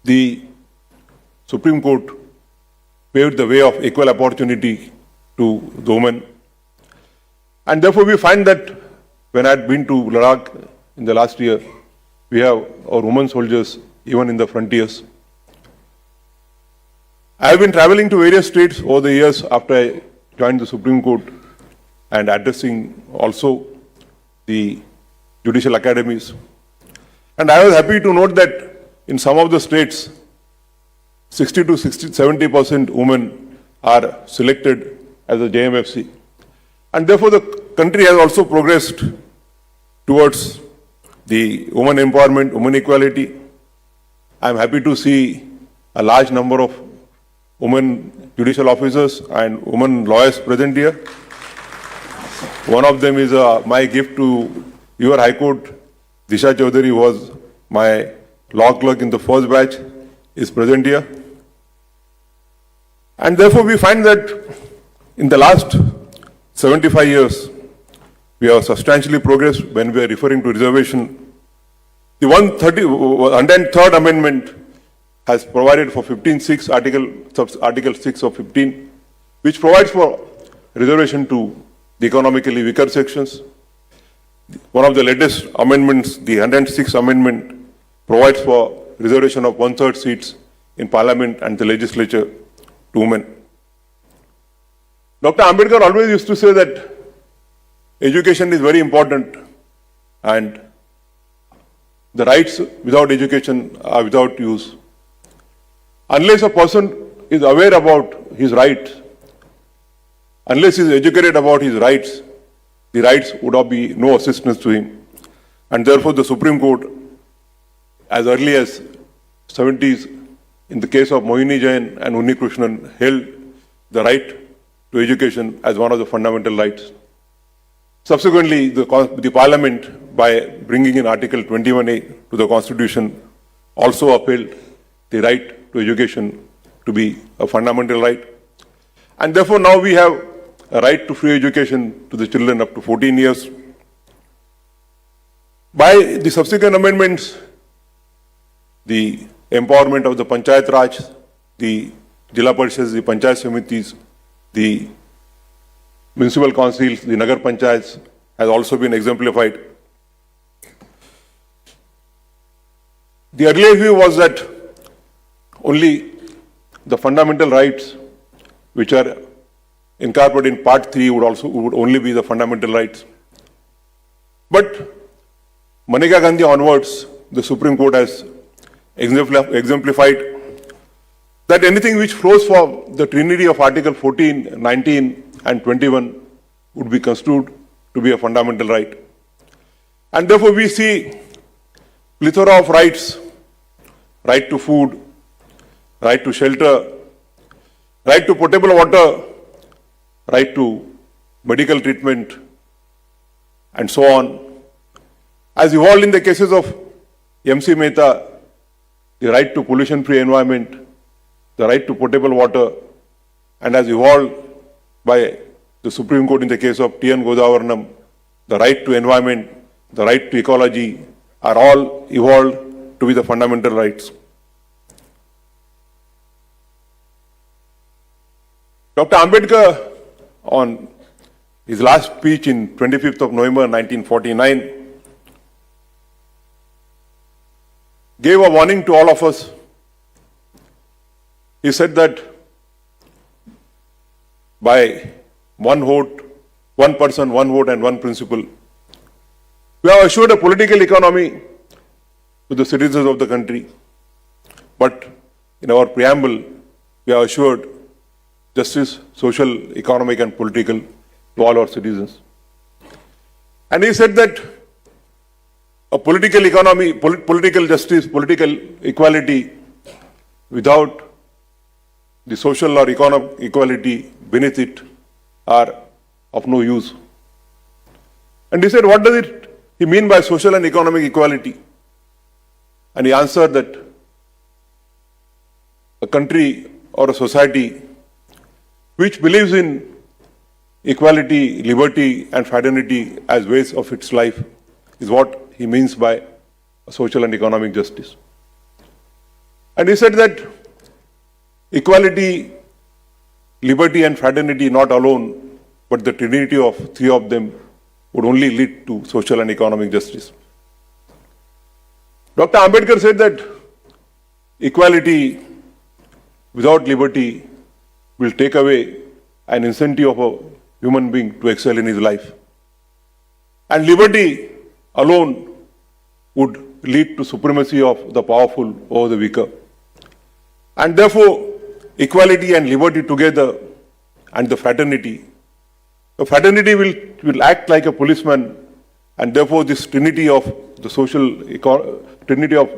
the Supreme Court paved the way of equal opportunity to the women. And therefore we find that when I had been to Ladakh in the last year, we have our women soldiers even in the frontiers. I have been traveling to various states over the years after I joined the Supreme Court and addressing also the judicial academies. And I was happy to note that in some of the states, 60 to 70% women are selected as a JMFC. And therefore the country has also progressed towards the women empowerment, women equality. I am happy to see a large number of women judicial officers and women lawyers present here. One of them is my gift to your High Court. Disha Chaudhary was my law clerk in the first batch, is present here. And therefore we find that in the last 75 years, we have substantially progressed when we are referring to reservation. The 103rd Amendment has provided for 15(6), Article 6 of 15, which provides for reservation to the economically weaker sections. One of the latest amendments, the 106th Amendment, provides for reservation of 1/3 seats in Parliament and the legislature to women. Dr. Ambedkar always used to say that education is very important and the rights without education are without use. Unless a person is aware about his rights, unless he is educated about his rights, the rights would not be no assistance to him. And therefore the Supreme Court, as early as 70s, in the case of Mohini Jain and Unni Krishnan, held the right to education as one of the fundamental rights. Subsequently, the Parliament, by bringing in Article 21A to the Constitution, also upheld the right to education to be a fundamental right. And therefore now we have a right to free education to the children up to 14 years. By the subsequent amendments, the empowerment of the Panchayat Raj, the Jila Parishads, the Panchayat Samitis, the municipal councils, the Nagar Panchayats has also been exemplified. The earlier view was that only the fundamental rights which are incorporated in Part 3 would only be the fundamental rights. But Maneka Gandhi onwards, the Supreme Court has exemplified that anything which flows from the trinity of Article 14, 19 and 21 would be construed to be a fundamental right. And therefore we see plethora of rights: right to food, right to shelter, right to potable water, right to medical treatment, and so on. As evolved in the cases of MC Mehta, the right to pollution-free environment, the right to potable water, and as evolved by the Supreme Court in the case of T.N. Godavarnam, the right to environment, the right to ecology, are all evolved to be the fundamental rights. Dr. Ambedkar, on his last speech in 25th of November 1949, gave a warning to all of us. He said that by one vote, one person, one vote and one principle, we have assured a political economy to the citizens of the country. But in our preamble, we have assured justice, social, economic and political to all our citizens. And he said that a political economy, political justice, political equality without the social or economic equality beneath it are of no use. And he said, what does he mean by social and economic equality? And he answered that a country or a society which believes in equality, liberty and fraternity as ways of its life is what he means by social and economic justice. And he said that equality, liberty and fraternity not alone, but the trinity of three of them would only lead to social and economic justice. Dr. Ambedkar said that equality without liberty will take away an incentive of a human being to excel in his life. And liberty alone would lead to supremacy of the powerful over the weaker. And therefore, equality and liberty together and the fraternity will act like a policeman, and therefore this trinity of the trinity of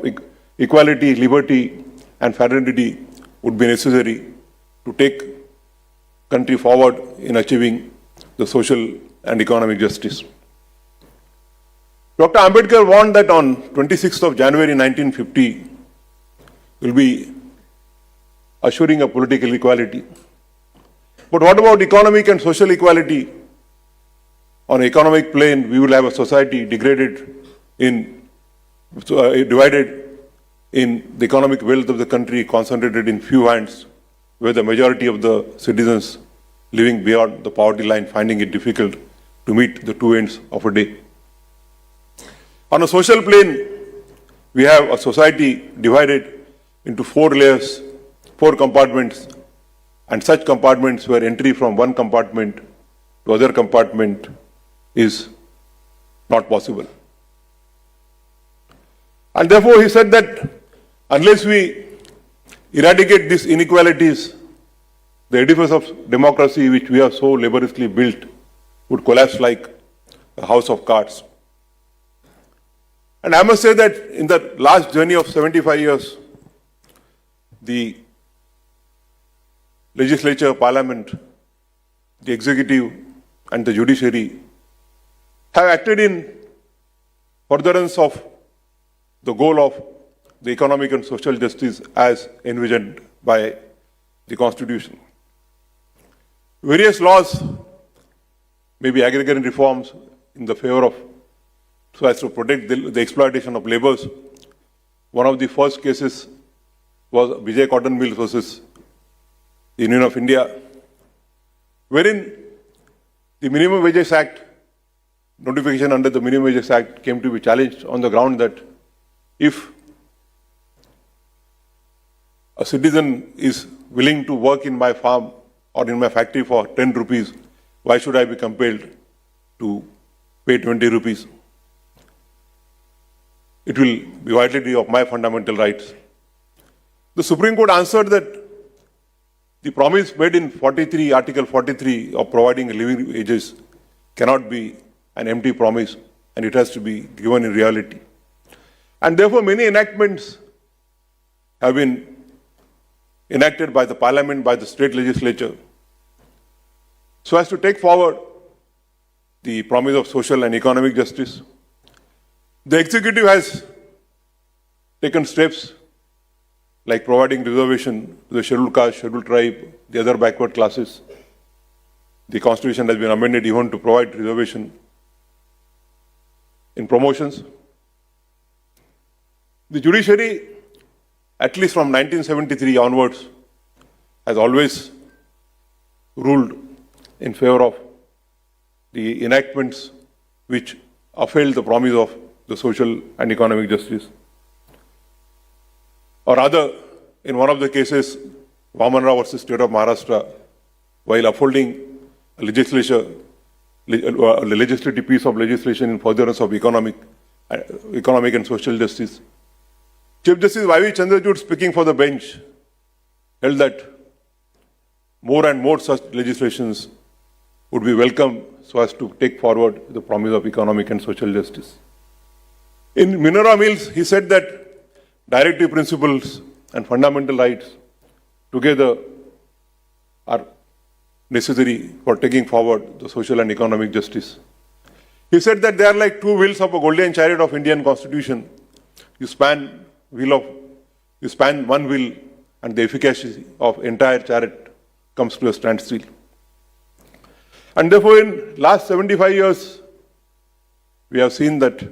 equality, liberty and fraternity would be necessary to take country forward in achieving the social and economic justice. Dr. Ambedkar warned that on 26th of January 1950 will be assuring a political equality. But what about economic and social equality? On economic plane, we will have a society divided in the economic wealth of the country concentrated in few hands, where the majority of the citizens living beyond the poverty line finding it difficult to meet the two ends of a day. On a social plane, we have a society divided into four layers, four compartments, and such compartments where entry from one compartment to other compartment is not possible. And therefore he said that unless we eradicate these inequalities, the edifice of democracy which we have so laboriously built would collapse like a house of cards. And I must say that in the last journey of 75 years, the legislature, parliament, the executive and the judiciary have acted in furtherance of the goal of the economic and social justice as envisioned by the Constitution. Various laws may be aggregate reforms in the favor of so as to protect the exploitation of laborers. One of the first cases was Vijay Cotton Mills versus the Union of India, wherein the Minimum Wages Act, notification under the Minimum Wages Act came to be challenged on the ground that if a citizen is willing to work in my farm or in my factory for 10 rupees, why should I be compelled to pay 20 rupees? It will be violatory of my fundamental rights. The Supreme Court answered that the promise made in Article 43 of providing living wages cannot be an empty promise, and it has to be given in reality. And therefore many enactments have been enacted by the parliament, by the state legislature, so as to take forward the promise of social and economic justice. The executive has taken steps like providing reservation to the scheduled caste, scheduled tribe, the other backward classes. The Constitution has been amended even to provide reservation in promotions. The judiciary, at least from 1973 onwards, has always ruled in favor of the enactments which upheld the promise of the social and economic justice. Or rather, in one of the cases, Vaman Rao versus State of Maharashtra, while upholding a legislative piece of legislation in furtherance of economic and social justice, Chief Justice Y.V. Chandrachud, speaking for the bench, held that more and more such legislations would be welcome so as to take forward the promise of economic and social justice. In Minerva Mills, he said that directive principles and fundamental rights together are necessary for taking forward the social and economic justice. He said that they are like two wheels of a golden chariot of Indian Constitution. You span one wheel and the efficacy of entire chariot comes to a standstill. And therefore, in last 75 years, we have seen that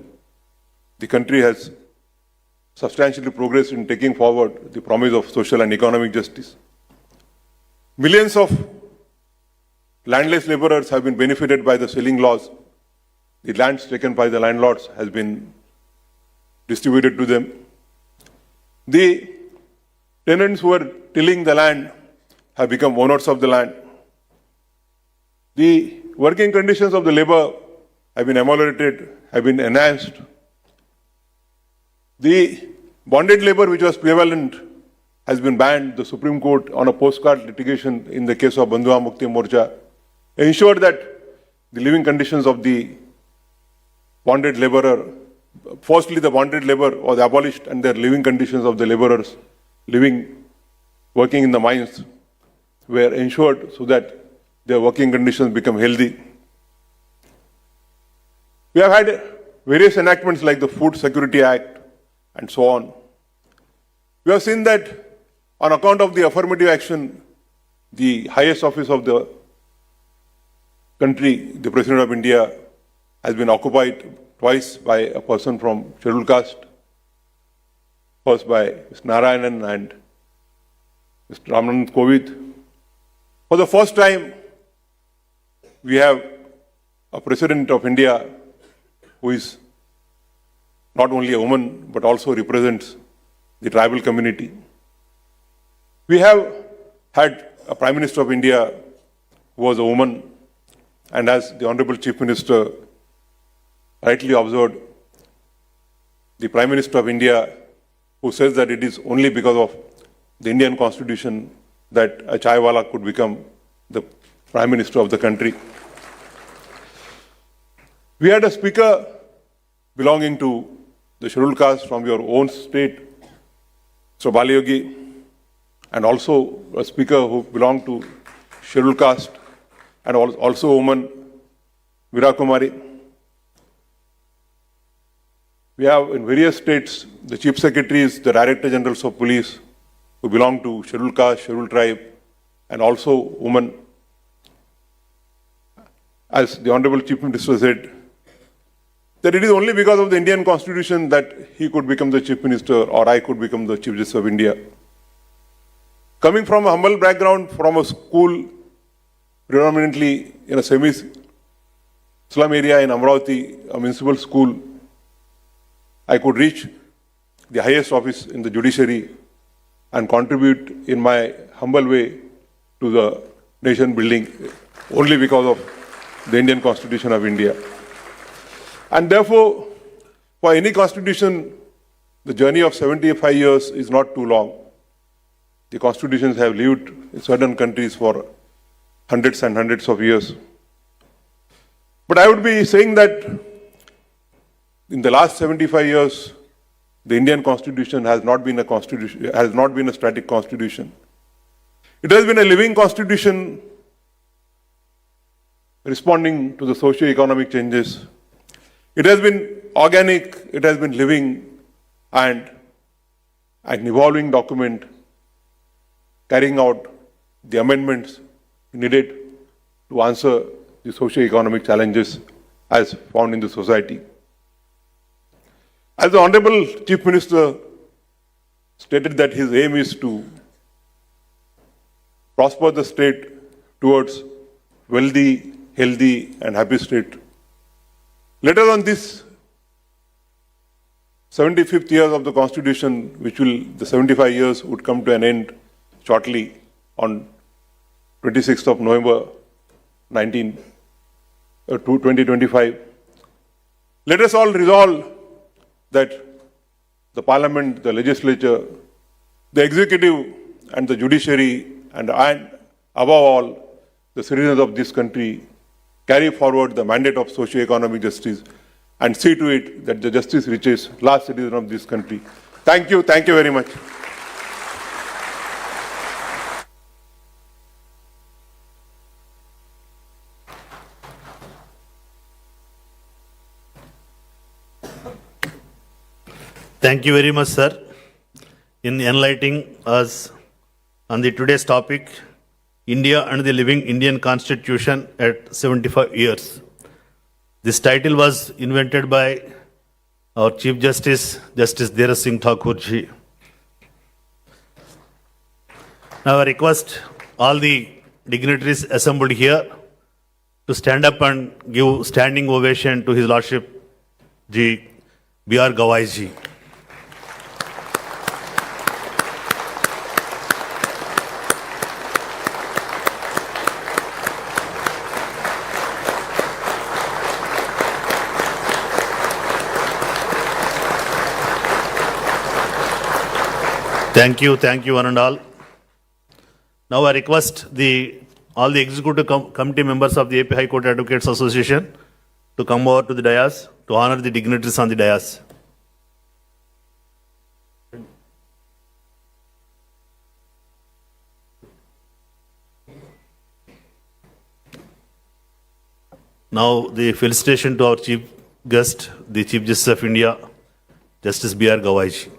the country has substantially progressed in taking forward the promise of social and economic justice. Millions of landless laborers have been benefited by the selling laws. The lands taken by the landlords has been distributed to them. The tenants who are tilling the land have become owners of the land. The working conditions of the labor have been ameliorated, have been enhanced. The bonded labor which was prevalent has been banned. The Supreme Court, on a postcard litigation in the case of Bandhuwa Mukti Morcha, ensured that the living conditions of the bonded laborer, firstly the bonded labor was abolished and the living conditions of the laborers working in the mines were ensured so that their working conditions become healthy. We have had various enactments like the Food Security Act and so on. We have seen that on account of the affirmative action, the highest office of the country, the President of India, has been occupied twice by a person from scheduled caste, first by Mr. Narayanan and Mr. Ramnath Kovind. For the first time, we have a President of India who is not only a woman but also represents the tribal community. We have had a Prime Minister of India who was a woman, and as the Honorable Chief Minister rightly observed, the Prime Minister of India who says that it is only because of the Indian Constitution that a chaiwala could become the Prime Minister of the country. We had a speaker belonging to the scheduled caste from your own state, Mr. Balayogi, and also a speaker who belonged to scheduled caste and also a woman, Veera Kumari. We have in various states the chief secretaries, the director generals of police who belong to scheduled caste, scheduled tribe, and also women. As the Honorable Chief Minister said, that it is only because of the Indian Constitution that he could become the Chief Minister or I could become the Chief Justice of India. Coming from a humble background, from a school predominantly in a semi-slum area in Amravati, a municipal school, I could reach the highest office in the judiciary and contribute in my humble way to the nation building only because of the Indian Constitution of India. And therefore, for any constitution, the journey of 75 years is not too long. The constitutions have lived in certain countries for hundreds and hundreds of years. But I would be saying that in the last 75 years, the Indian Constitution has not been a static constitution. It has been a living constitution responding to the socio-economic changes. It has been organic, it has been living, and an evolving document carrying out the amendments needed to answer the socio-economic challenges as found in the society. As the Honorable Chief Minister stated that his aim is to prosper the state towards wealthy, healthy, and happy state. Let us on this 75th year of the Constitution, the 75 years would come to an end shortly on 26th of November 2025. Let us all resolve that the Parliament, the Legislature, the Executive and the Judiciary and above all, the citizens of this country carry forward the mandate of socio-economic justice and see to it that the justice reaches last citizen of this country. Thank you very much. Thank you very much, sir, in enlightening us on the today's topic, India and the Living Indian Constitution at 75 years. This title was invented by our Chief Justice, Justice Dheeraj Singh Thakur ji. Now I request all the dignitaries assembled here to stand up and give standing ovation to His Lordship Ji B.R. Gawai ji. Thank you, one and all. Now I request all the executive committee members of the AP High Court Advocates Association to come over to the dais to honor the dignitaries on the dais. Now the felicitation to our chief guest, the Chief Justice of India, Justice B.R. Gawai ji.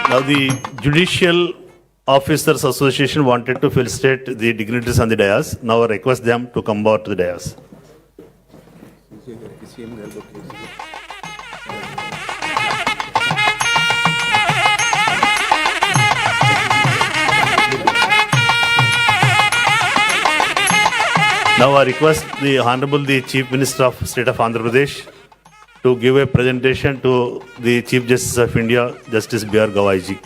Now, the Judicial Officers Association wanted to felicitate the dignitaries on the dais. Now, I request them to come over to the dais. Now, I request the Honorable the Chief Minister of State of Andhra Pradesh to give a presentation to the Chief Justice of India, Justice B.R. Gawaiji.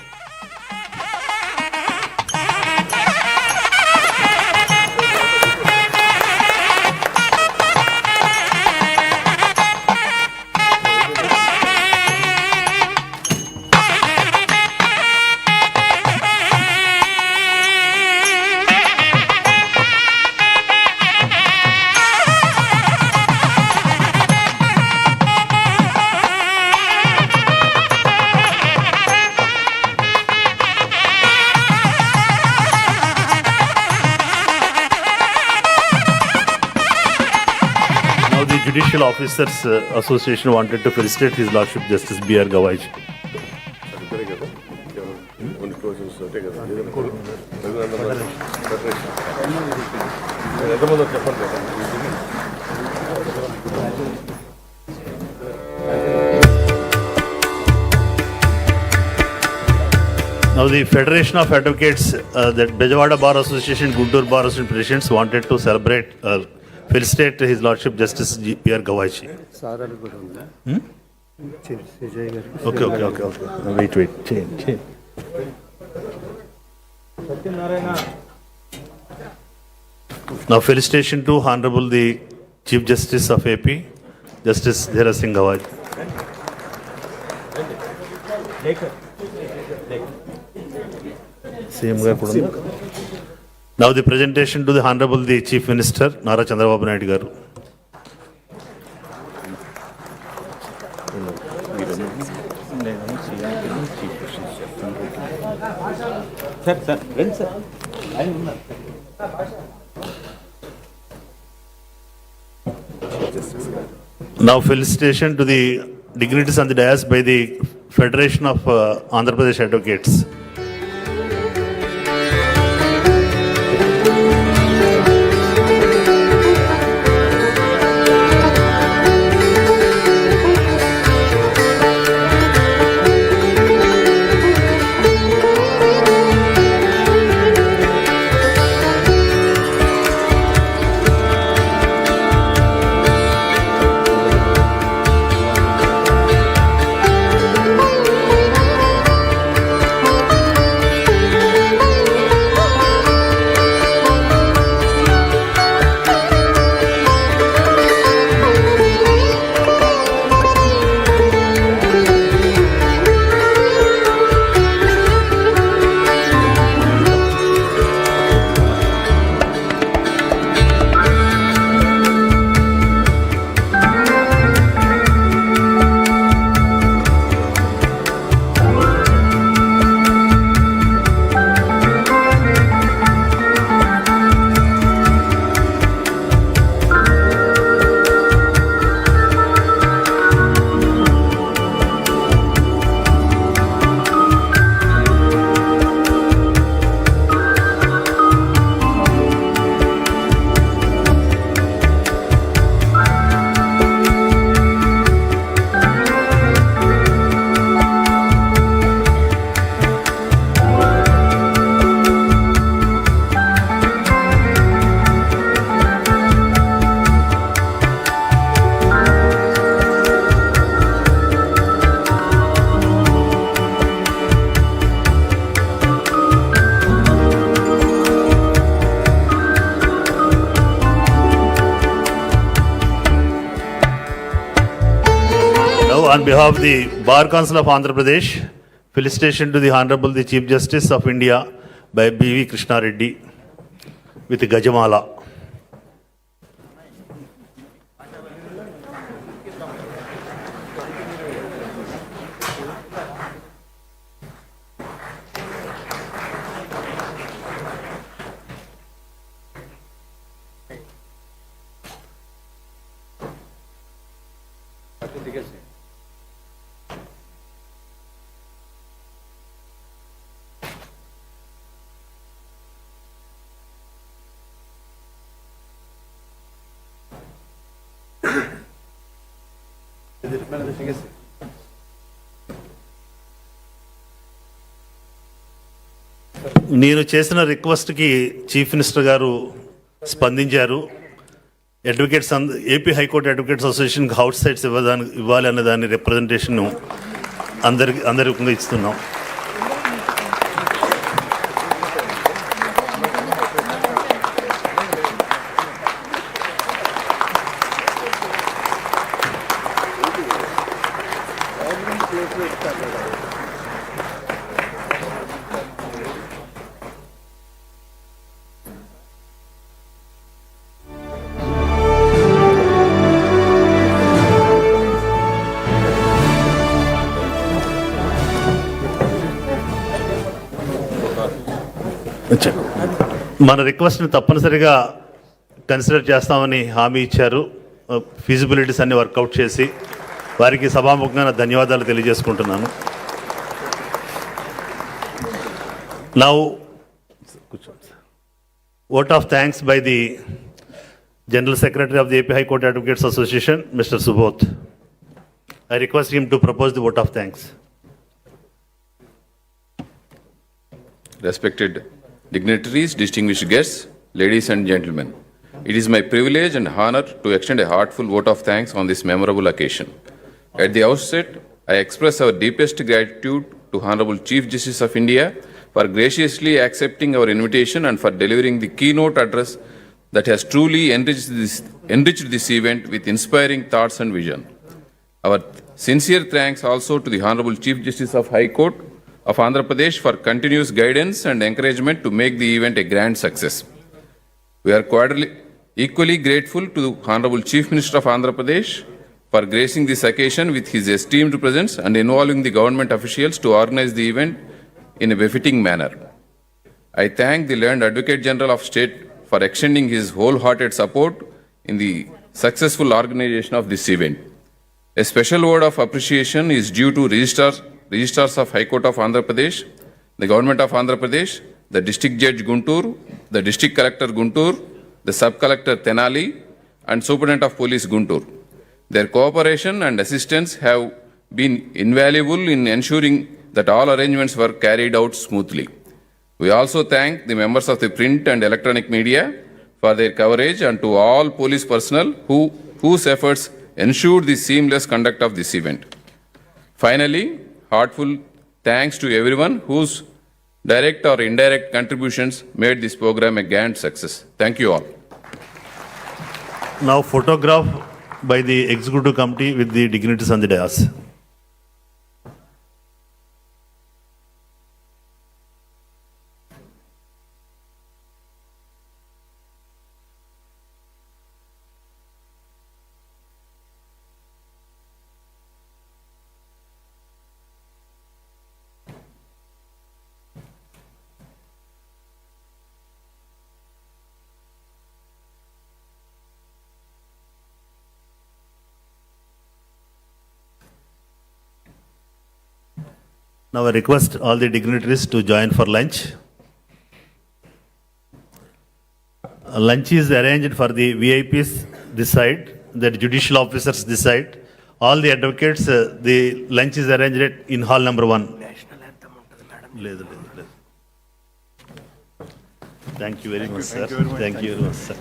Now, the Judicial Officers Association wanted to felicitate His Lordship Justice B.R. Gawaiji. Now, the Federation of Advocates, that Bejawada Bar Association, Guntur Bar Association Presidents wanted to celebrate, felicitate His Lordship Justice B.R. Gawaiji. సారాలు కూడా ఉందా విజయ్ గారు Okay. Wait. Change. Now, felicitation to Honorable the Chief Justice of AP, Justice Dheeraj Singh Gawaji. CM గారు కూడా ఉన్నారు. Now, the presentation to the Honorable the Chief Minister, Nara Chandrababu Naidu garu. Sir రండి sir ఆయన ఉన్నారు Now, felicitation to the dignitaries on the dais by the Federation of Andhra Pradesh Advocates. On behalf of the Bar Council of Andhra Pradesh, felicitation to the Honorable the Chief Justice of India by B.V. Krishna Reddy with Gajamala. నేను చేసిన రిక్వెస్ట్కి chief minister గారు స్పందించారు. Advocates AP high court advocates అసోసియేషన్కి house sites ఇవ్వాలి అనే దాని representation అందరికీ ఇస్తున్నాం. మన రిక్వెస్ట్ని తప్పనిసరిగా కన్సిడర్ చేస్తామని హామీ ఇచ్చారు. ఫీజిబిలిటీస్ అన్ని వర్కౌట్ చేసి వారికి సభాముఖంగా ధన్యవాదాలు తెలియజేసుకుంటున్నాను. Now vote of thanks by the General Secretary of the AP High Court Advocates Association, Mr. Subodh. I request him to propose the vote of thanks. Respected dignitaries, distinguished guests, ladies and gentlemen, it is my privilege and honor to extend a heartfelt vote of thanks on this memorable occasion. At the outset, I express our deepest gratitude to Honorable Chief Justice of India for graciously accepting our invitation and for delivering the keynote address that has truly enriched this event with inspiring thoughts and vision. Our sincere thanks also to the Honorable Chief Justice of High Court of Andhra Pradesh for continuous guidance and encouragement to make the event a grand success. We are equally grateful to the Honorable Chief Minister of Andhra Pradesh for gracing this occasion with his esteemed presence and involving the government officials to organize the event in a befitting manner. I thank the learned Advocate General of State for extending his wholehearted support in the successful organization of this event. A special word of appreciation is due to registrars of High Court of Andhra Pradesh, the Government of Andhra Pradesh, the District Judge Guntur, the District Collector Guntur, the Sub Collector Tenali, and Superintendent of Police Guntur. Their cooperation and assistance have been invaluable in ensuring that all arrangements were carried out smoothly. We also thank the members of the print and electronic media for their coverage and to all police personnel whose efforts ensured the seamless conduct of this event. Finally, heartfelt thanks to everyone whose direct or indirect contributions made this program a grand success. Thank you all. Now photograph by the executive committee with the dignitaries on the dais. Now I request all the dignitaries to join for lunch. Lunch is arranged for the VIPs this side, the judicial officers this side. All the advocates, the lunch is arranged in hall number 1. లేదు. Thank you very much, sir. Thank you very much, sir.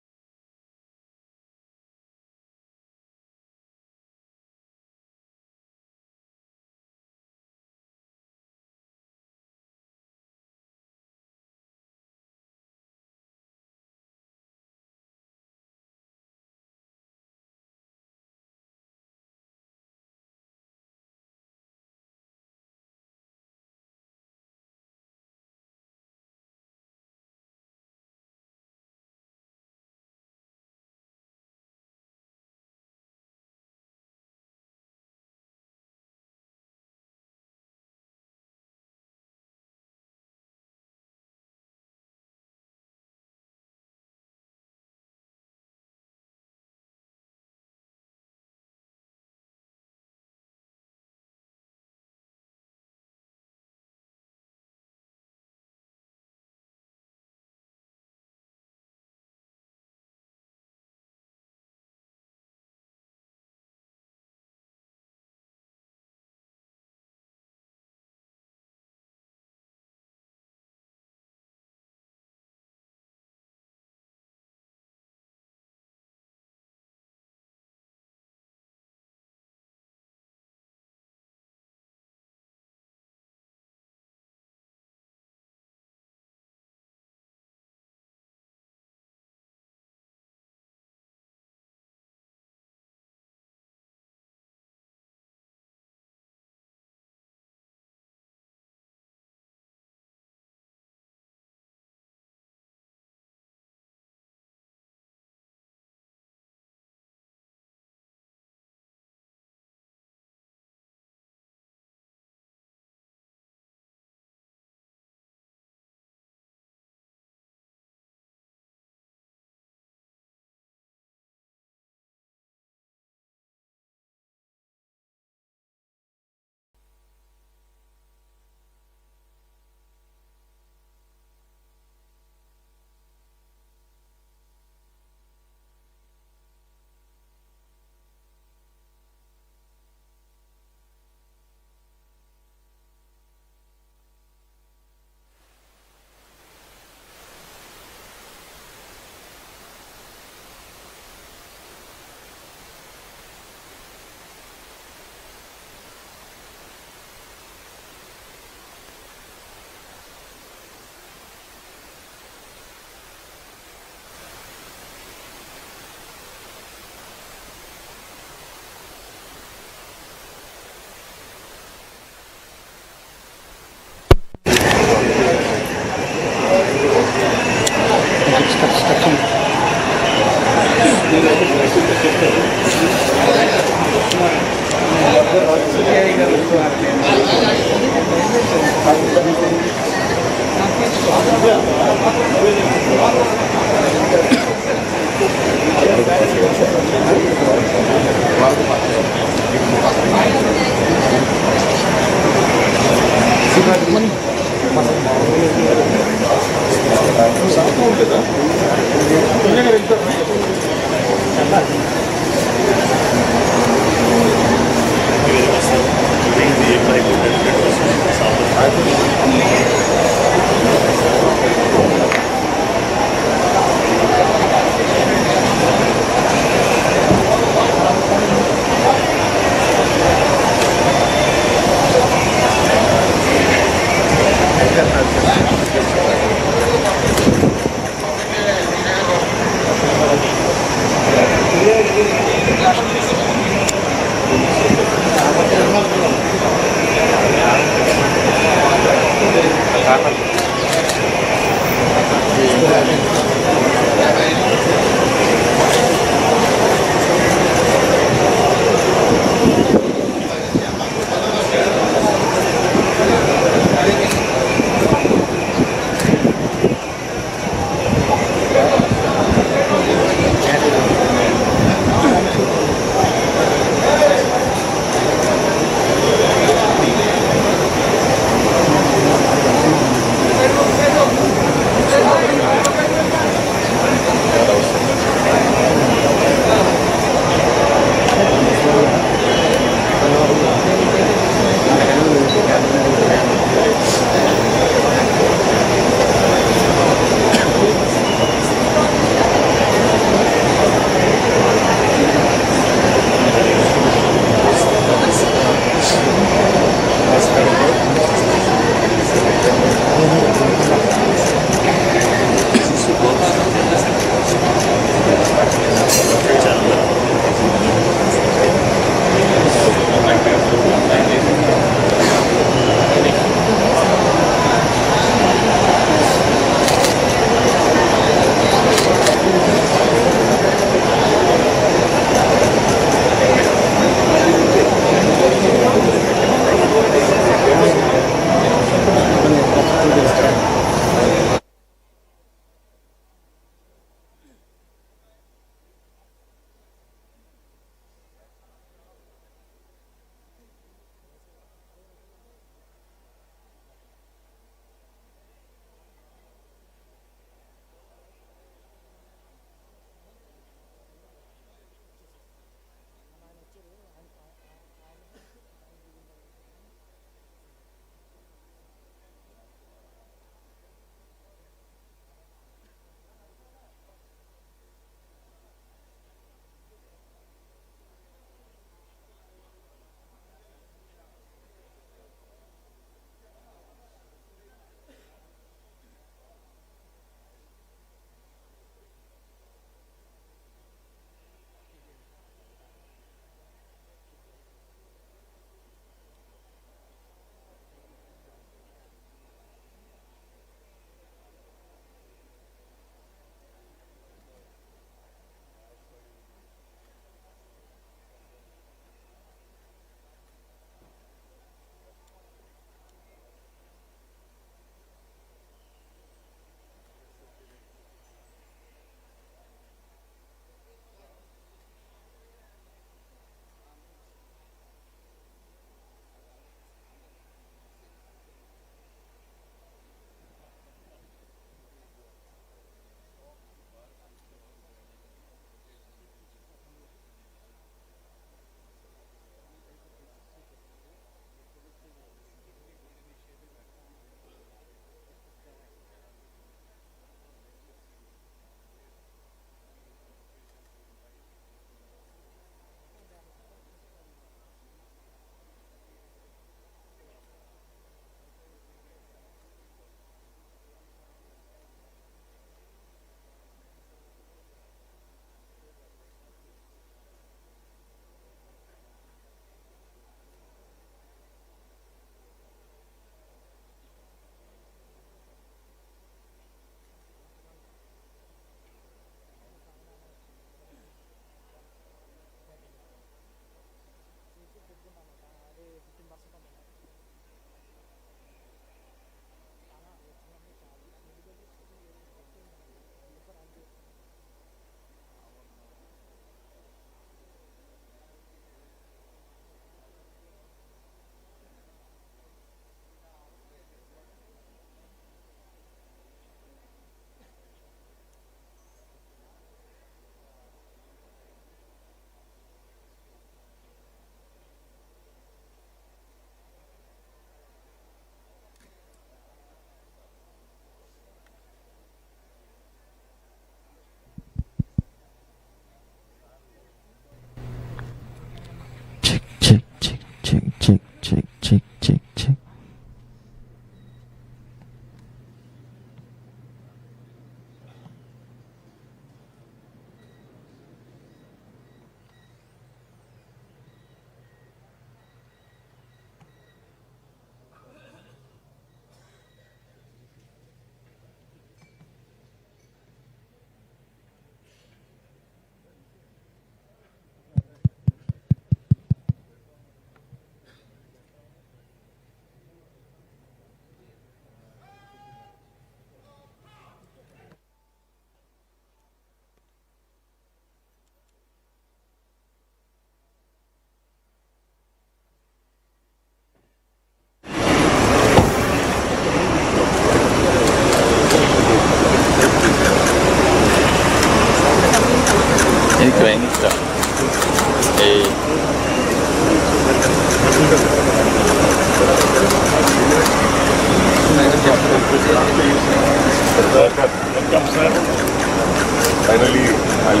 Finally, I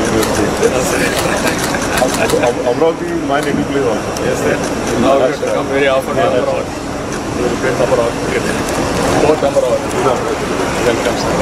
Amravati is my native place also. Yes, sir. Now we have to come very often. Great number of more number of welcome, sir.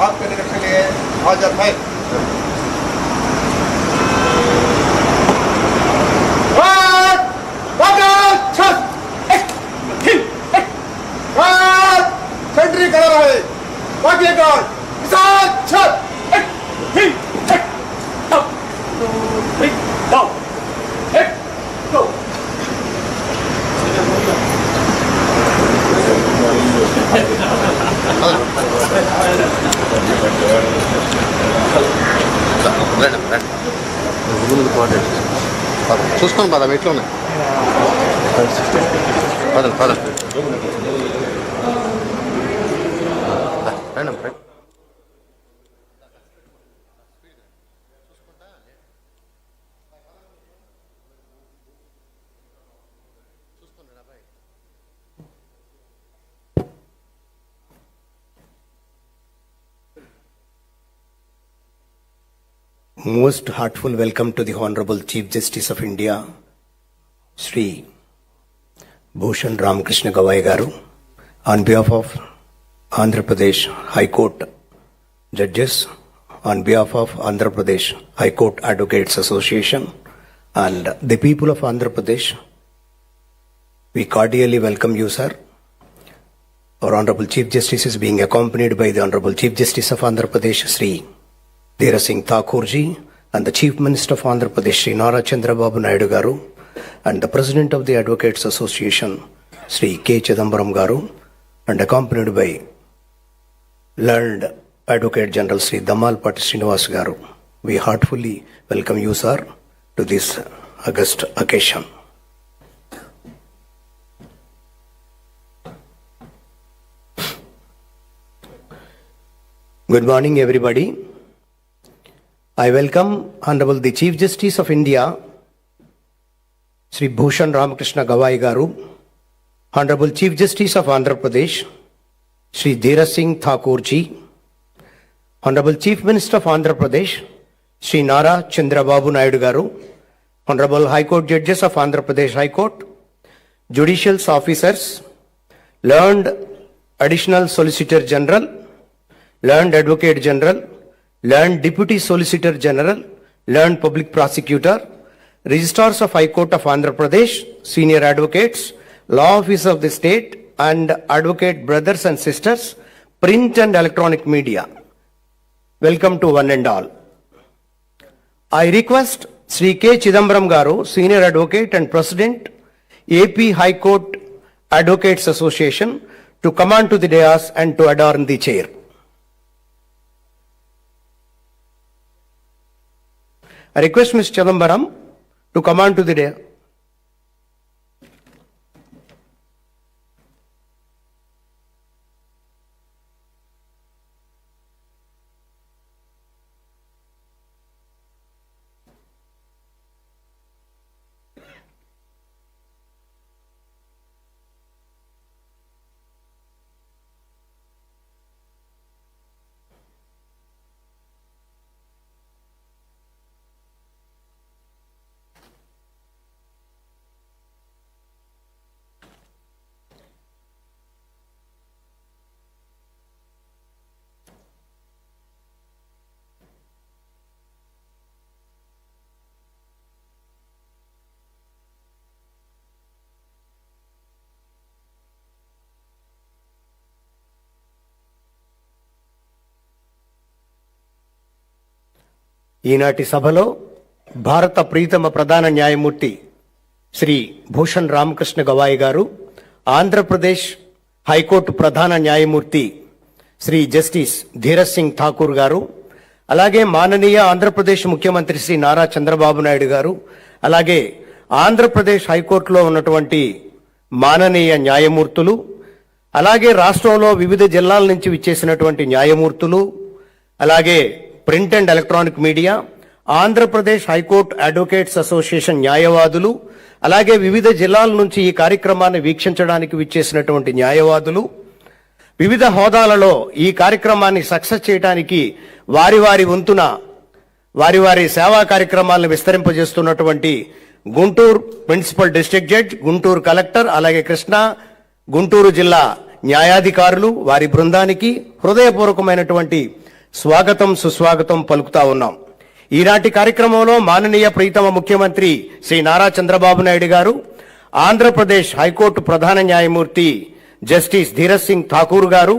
आपके निरीक्षण के लिए हाजिर है। Sentry कर रहा है बाकी एक और చూసుకొని పద ఎట్లా ఉన్నాయి పదండి పదండి రండి Most heartful welcome to the Honorable Chief Justice of India, Sri Bhushan Ramakrishna Gawai Garu, on behalf of Andhra Pradesh High Court judges, on behalf of Andhra Pradesh High Court Advocates Association, and the people of Andhra Pradesh, we cordially welcome you, sir. Our Honorable Chief Justice is being accompanied by the Honorable Chief Justice of Andhra Pradesh, Sri Dheera Singh Thakurji, and the Chief Minister of Andhra Pradesh, Sri Nara Chandrababu Naidu Garu, and the President of the Advocates Association, Sri K. Chidambaram Garu, and accompanied by learned Advocate General Sri Damalpati Srinivas Garu. We heartfully welcome you, sir, to this august occasion. Good morning, everybody. I welcome Honorable the Chief Justice of India, Sri Bhushan Ramakrishna Gawai Garu, Honorable Chief Justice of Andhra Pradesh, Sri Dheera Singh Thakurji, Honorable Chief Minister of Andhra Pradesh, Sri Nara Chandrababu Naidu Garu, Honorable High Court Judges of Andhra Pradesh High Court, Judicial Officers, Learned Additional Solicitor General, Learned Advocate General, Learned Deputy Solicitor General, Learned Public Prosecutor, Registrars of High Court of Andhra Pradesh, Senior Advocates, Law Office of the State, and Advocate Brothers and Sisters, Print and Electronic Media. Welcome to one and all. I request Sri K. Chidambaram Garu, Senior Advocate and President, AP High Court Advocates Association, to come on to the dais and to adorn the chair. I request Mr. Chidambaram to come on to the dais. ఈనాటి సభలో భారత ప్రీతమ ప్రధాన న్యాయమూర్తి శ్రీ భూషణ్ రామకృష్ణ గవాయి గారు, Andhra Pradesh high court ప్రధాన న్యాయమూర్తి Shri justice Dheeraj Singh Thakur గారు, అలాగే మాననీయ ఆంధ్రప్రదేశ్ ముఖ్యమంత్రి శ్రీ నారా చంద్రబాబు నాయుడు గారు, అలాగే ఆంధ్రప్రదేశ్ హైకోర్టులో ఉన్నటువంటి మాననీయ న్యాయమూర్తులు, అలాగే రాష్ట్రంలో వివిధ జిల్లాల నుంచి విచ్చేసినటువంటి న్యాయమూర్తులు, అలాగే print and electronic media, Andhra Pradesh high court advocates association న్యాయవాదులు, అలాగే వివిధ జిల్లాల నుంచి ఈ కార్యక్రమాన్ని వీక్షించడానికి విచ్చేసినటువంటి న్యాయవాదులు, వివిధ హోదాలలో ఈ కార్యక్రమాన్ని సక్సెస్ చేయడానికి వారి వారి వంతున వారి వారి సేవా కార్యక్రమాలను విస్తరింపజేస్తున్నటువంటి Guntur principal district judge, Guntur collector, అలాగే కృష్ణా గుంటూరు జిల్లా న్యాయాధికారులు, వారి బృందానికి హృదయపూర్వకమైనటువంటి స్వాగతం సుస్వాగతం పలుకుతా ఉన్నాం. ఈనాటి కార్యక్రమంలో మాననీయ ప్రీతమ ముఖ్యమంత్రి శ్రీ నారా చంద్రబాబు నాయుడు గారు, ఆంధ్రప్రదేశ్ హైకోర్టు ప్రధాన న్యాయమూర్తి జస్టిస్ ధీరజ్ సింగ్ ఠాకూర్ గారు,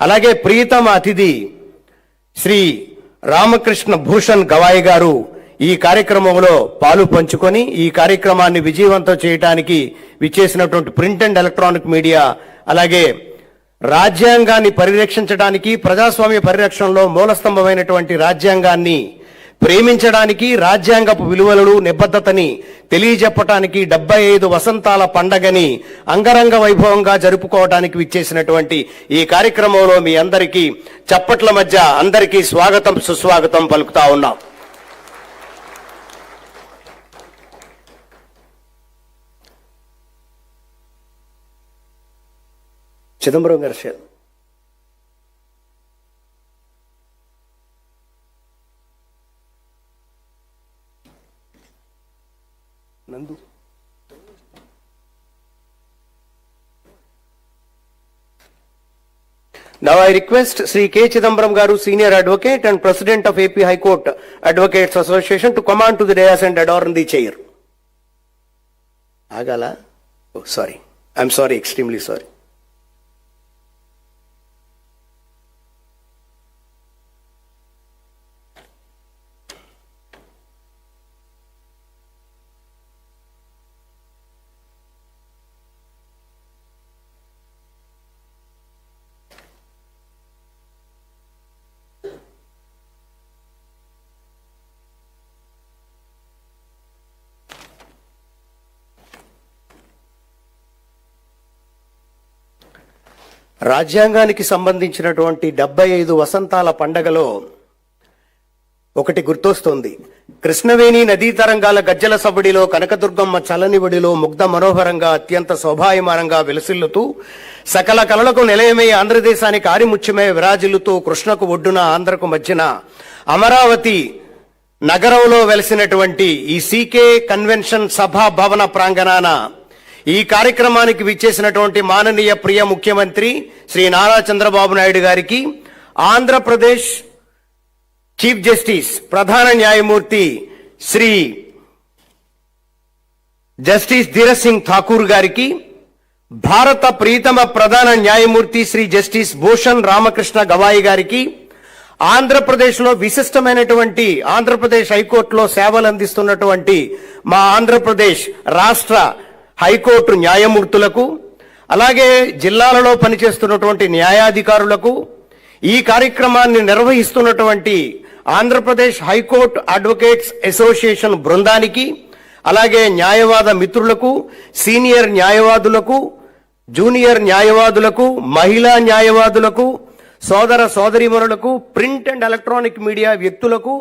అలాగే ప్రియతమ అతిథి శ్రీ రామకృష్ణ భూషణ్ గవాయి గారు ఈ కార్యక్రమంలో పాలు పంచుకొని ఈ కార్యక్రమాన్ని విజయవంతం చేయడానికి విచ్చేసినటువంటి ప్రింట్ అండ్ ఎలక్ట్రానిక్ మీడియా, అలాగే రాజ్యాంగాన్ని పరిరక్షించడానికి, ప్రజాస్వామ్య పరిరక్షణలో మూలస్తంభమైనటువంటి రాజ్యాంగాన్ని ప్రేమించడానికి, రాజ్యాంగపు విలువలను నిబద్ధతని తెలియజెప్పటానికి 75 వసంతాల పండగని అంగరంగ వైభవంగా జరుపుకోవడానికి విచ్చేసినటువంటి ఈ కార్యక్రమంలో మీ అందరికీ చప్పట్ల మధ్య అందరికీ స్వాగతం సుస్వాగతం పలుకుతా ఉన్నాం. చిదంబరం గారు సార్. నందు Now I request Sri K. Chidambaram Garu, Senior Advocate and President of AP High Court Advocates Association, to come on to the dais and adorn the chair. Agala? Oh, sorry. I'm sorry, extremely sorry. రాజ్యాంగానికి సంబంధించినటువంటి 75 వసంతాల పండగలో ఒకటి గుర్తొస్తోంది. కృష్ణవేణి నదీ తరంగాల గజ్జల సబడిలో కనకదుర్గమ్మ చలనివడిలో ముగ్ధ మనోహరంగా అత్యంత శోభాయమానంగా వెలసిల్లుతూ సకల కళలకు నిలయమై ఆంధ్రదేశానికి ఆరిముత్యమై విరాజిల్లుతూ కృష్ణకు ఒడ్డున ఆంధ్రకు మధ్యన అమరావతి నగరంలో వెలసినటువంటి ఈ సీకే కన్వెన్షన్ సభా భవన ప్రాంగణాన ఈ కార్యక్రమానికి విచ్చేసినటువంటి మాననీయ ప్రియ ముఖ్యమంత్రి శ్రీ నారా చంద్రబాబు నాయుడు గారికి, ఆంధ్రప్రదేశ్ చీఫ్ జస్టిస్ ప్రధాన న్యాయమూర్తి శ్రీ జస్టిస్ ధీరజ్ సింగ్ ఠాకూర్ గారికి, భారత ప్రీతమ ప్రధాన న్యాయమూర్తి శ్రీ జస్టిస్ భూషణ్ రామకృష్ణ గవాయి గారికి, ఆంధ్రప్రదేశ్లో విశిష్టమైనటువంటి ఆంధ్రప్రదేశ్ హైకోర్టులో సేవలు అందిస్తున్నటువంటి మా ఆంధ్రప్రదేశ్ రాష్ట్ర హైకోర్టు న్యాయమూర్తులకు, అలాగే జిల్లాలలో పనిచేస్తున్నటువంటి న్యాయాధికారులకు, ఈ కార్యక్రమాన్ని నిర్వహిస్తున్నటువంటి ఆంధ్రప్రదేశ్ హైకోర్టు అడ్వకేట్స్ అసోసియేషన్ బృందానికి, అలాగే న్యాయవాద మిత్రులకు, సీనియర్ న్యాయవాదులకు, జూనియర్ న్యాయవాదులకు, మహిళా న్యాయవాదులకు, సోదర సోదరీమణులకు, ప్రింట్ అండ్ ఎలక్ట్రానిక్ మీడియా వ్యక్తులకు,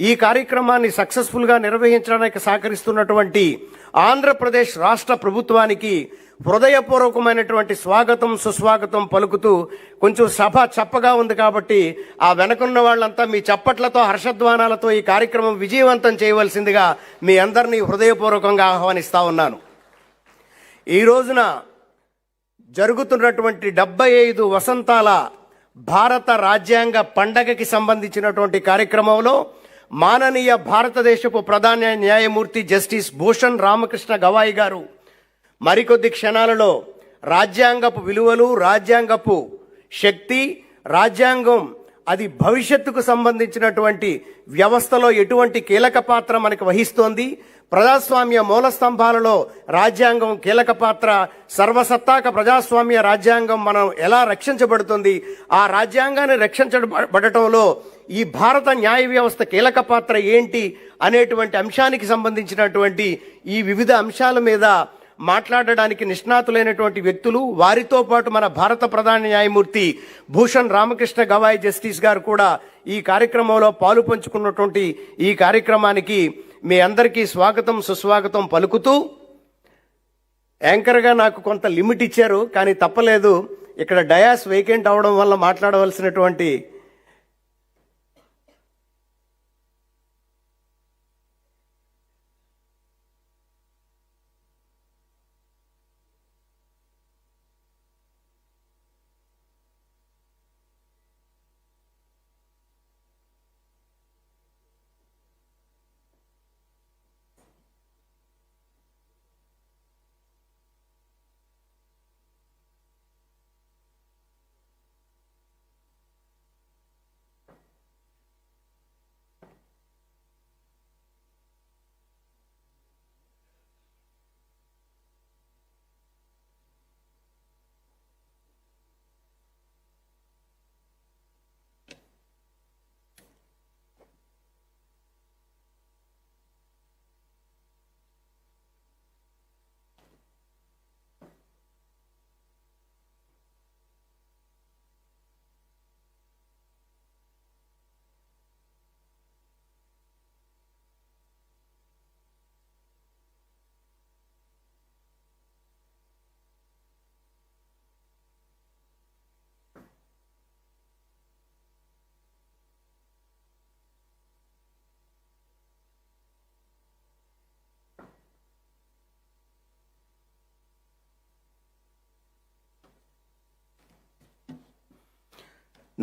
ఈ కార్యక్రమాన్ని సక్సెస్ఫుల్ గా నిర్వహించడానికి సహకరిస్తున్నటువంటి ఆంధ్రప్రదేశ్ రాష్ట్ర ప్రభుత్వానికి హృదయపూర్వకమైనటువంటి స్వాగతం సుస్వాగతం పలుకుతూ, కొంచెం సభ చప్పగా ఉంది కాబట్టి ఆ వెనకున్న వాళ్ళంతా మీ చప్పట్లతో హర్షధ్వానాలతో ఈ కార్యక్రమం విజయవంతం చేయవలసిందిగా మీ అందరినీ హృదయపూర్వకంగా ఆహ్వానిస్తా ఉన్నాను. ఈ రోజున జరుగుతున్నటువంటి 75 వసంతాల భారత రాజ్యాంగ పండగకి సంబంధించినటువంటి కార్యక్రమంలో మాననీయ భారతదేశపు ప్రధాన న్యాయమూర్తి జస్టిస్ భూషణ్ రామకృష్ణ గవాయి గారు మరికొద్ది క్షణాలలో రాజ్యాంగపు విలువలు, రాజ్యాంగపు శక్తి, రాజ్యాంగం అది భవిష్యత్తుకు సంబంధించినటువంటి వ్యవస్థలో ఎటువంటి కీలక పాత్ర మనకు వహిస్తోంది, ప్రజాస్వామ్య మూల స్తంభాలలో రాజ్యాంగం కీలక పాత్ర, సర్వసత్తాక ప్రజాస్వామ్య రాజ్యాంగం మనం ఎలా రక్షించబడుతుంది, ఆ రాజ్యాంగాన్ని రక్షించబడటంలో ఈ భారత న్యాయ వ్యవస్థ కీలక పాత్ర ఏంటి అనేటువంటి అంశానికి సంబంధించినటువంటి ఈ వివిధ అంశాల మీద మాట్లాడడానికి నిష్ణాతులైనటువంటి వ్యక్తులు, వారితో పాటు మన భారత ప్రధాన న్యాయమూర్తి భూషణ్ రామకృష్ణ గవాయ్ జస్టిస్ గారు కూడా ఈ కార్యక్రమంలో పాలు పంచుకున్నటువంటి ఈ కార్యక్రమానికి మీ అందరికీ స్వాగతం సుస్వాగతం పలుకుతూ, యాంకర్గా నాకు కొంత లిమిట్ ఇచ్చారు, కానీ తప్పలేదు. ఇక్కడ డయాస్ వేకెంట్ అవడం వల్ల మాట్లాడవలసినటువంటి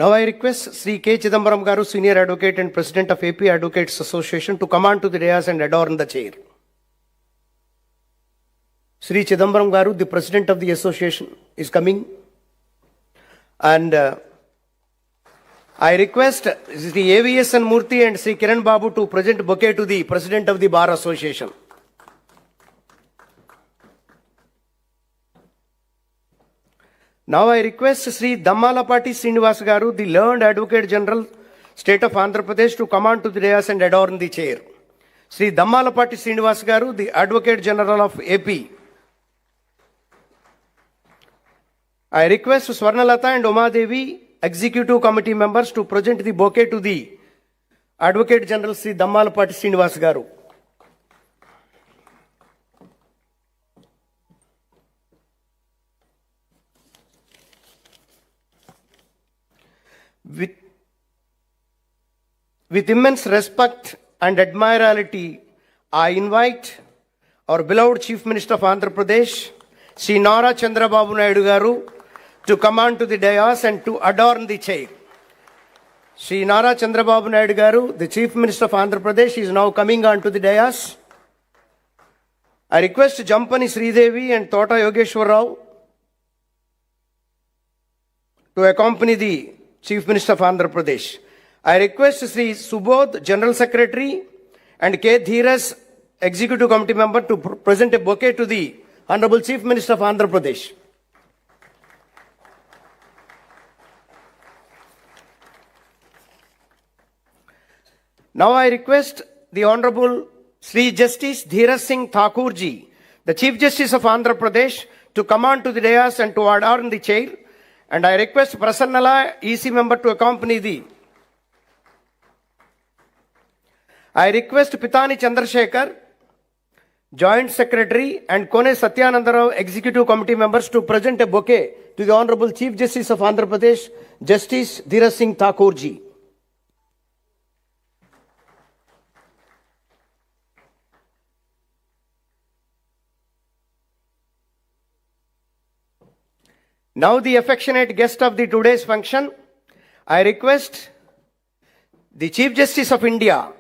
Now I request Sri K. Chidambaram Garu, Senior Advocate and President of AP Advocates Association, to come on to the dais and adorn the chair. Sri Chidambaram Garu, the President of the Association, is coming. And I request Sri AVS and Murthy and Sri Kiran Babu to present bouquet to the President of the Bar Association. Now I request Sri Dammalapati Srinivas Garu, the learned Advocate General, State of Andhra Pradesh, to come on to the dais and adorn the chair. Sri Dammalapati Srinivas Garu, the Advocate General of AP. I request Swarnalata and Uma Devi, Executive Committee members, to present the bouquet to the Advocate General Sri Dammalapati Srinivas Garu. With immense respect and admiralty, I invite our beloved Chief Minister of Andhra Pradesh, Sri Nara Chandrababu Naidu Garu, to come on to the dais and to adorn the chair. Sri Nara Chandrababu Naidu Garu, the Chief Minister of Andhra Pradesh, is now coming on to the dais. I request Jampani Sridevi and Tota Yogeshwar Rao to accompany the Chief Minister of Andhra Pradesh. I request Sri Subodh, General Secretary, and K. Dhiras, Executive Committee member, to present a bouquet to the Honorable Chief Minister of Andhra Pradesh. Now I request the Honorable Sri Justice Dheeraj Singh Thakurji, the Chief Justice of Andhra Pradesh, to come on to the dais and to adorn the chair. And I request Prasannala, EC member, to accompany the. I request Pitani Chandrasekhar, Joint Secretary, and Kone Satyananda Rao, Executive Committee members, to present a bouquet to the Honorable Chief Justice of Andhra Pradesh, Justice Dheeraj Singh Thakurji. Now the affectionate guest of the today's function, I request the Chief Justice of India,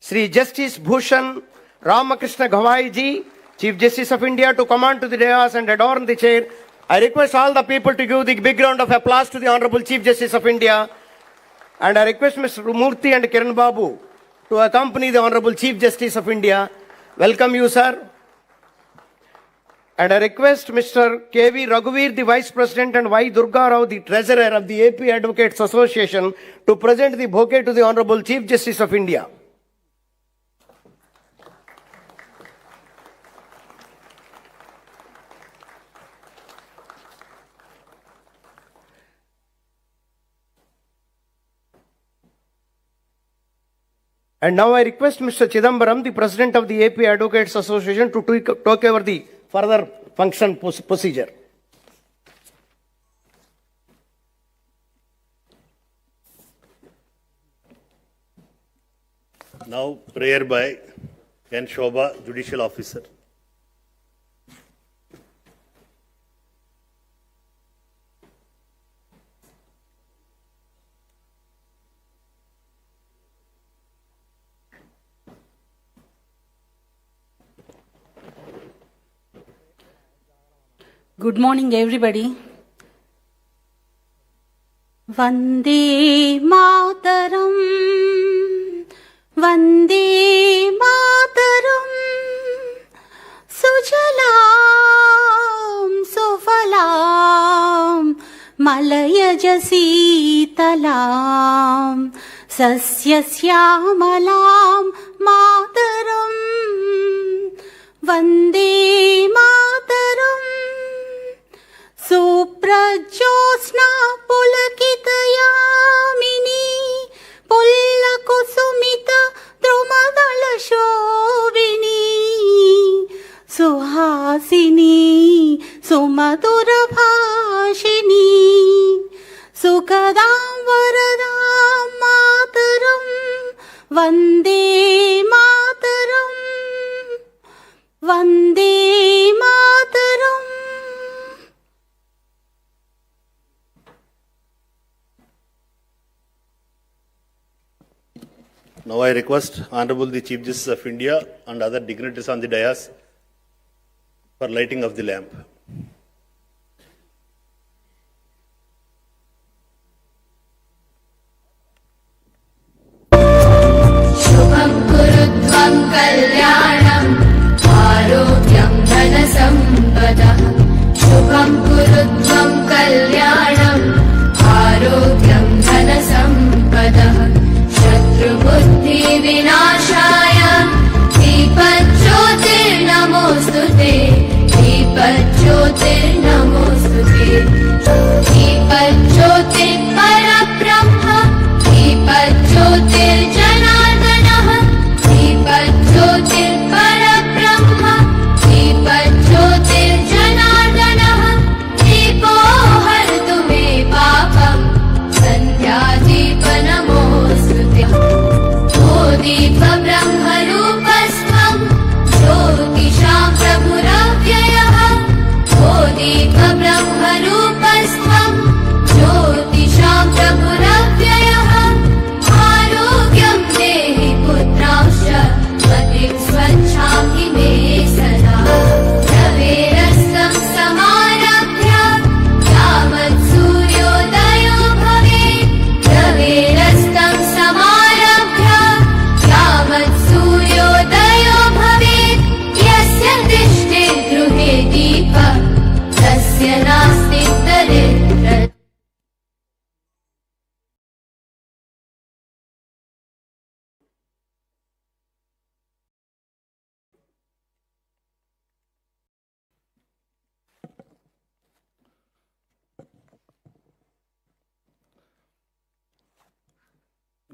Sri Justice Bhushan Ramakrishna Gawai ji, Chief Justice of India, to come on to the dais and adorn the chair. I request all the people to give the big round of applause to the Honorable Chief Justice of India. And I request Mr. Murthy and Kiran Babu to accompany the Honorable Chief Justice of India. Welcome you, sir. And I request Mr. K.V. Raghuveer, the Vice President, and Y. Durga Rao, the Treasurer of the AP Advocates Association, to present the bouquet to the Honorable Chief Justice of India. And now I request Mr. Chidambaram, the President of the AP Advocates Association, to take over the further function procedure. Now prayer by N. Shobha, Judicial Officer. Good morning, everybody. Vande Mataram, Vande Mataram, Sujalam, Sufalam, Malayaj Sitalam, Sasyashyamalam, Mataram, Vande Mataram. Suprajosna pulakitayamini pullakusumita drumadala shobini suhasini sumadura bhashini sukadam varadam mataram vande mataram vande mataram. Now I request Honorable the Chief Justice of India and other dignitaries on the dais for lighting of the lamp. शुभं कुरुत्वं कल्याणम् आरोग्यं धनसम्पदः शुभं कुरुत्वं कल्याणम् आरोग्यं धनसम्पदः शत्रुबुद्धिविनाशाय दीपज्योतिर्नमोऽस्तु ते दीपज्योतिर्नमोऽस्तु ते दीपज्योतिर्परब्रह्म दीपज्योतिर्जनार्दनः दीपज्योतिर्परब्रह्म दीपज्योतिर्जनार्दनः दीपो हरतु मे पापम् सन्ध्यादीपनमोऽस्तु ते ओ दीपब्रह्मरूपस्त्वं ज्योतिषां प्रभुरव्ययः ओ दीपब्रह्मरूपस्त्वं ज्योतिषां प्रभुरव्ययः आरोग्यं देहि पुत्रांश्च मतिं स्वच्छां हि मे सदा रवेरस्तं समारभ्य यावत् सूर्योदयो भवेत् रवेरस्तं समारभ्य यावत् सूर्योदयो भवेत् यस्य तिष्ठेद्गृहे दीपः तस्य नास्ति दरिद्रः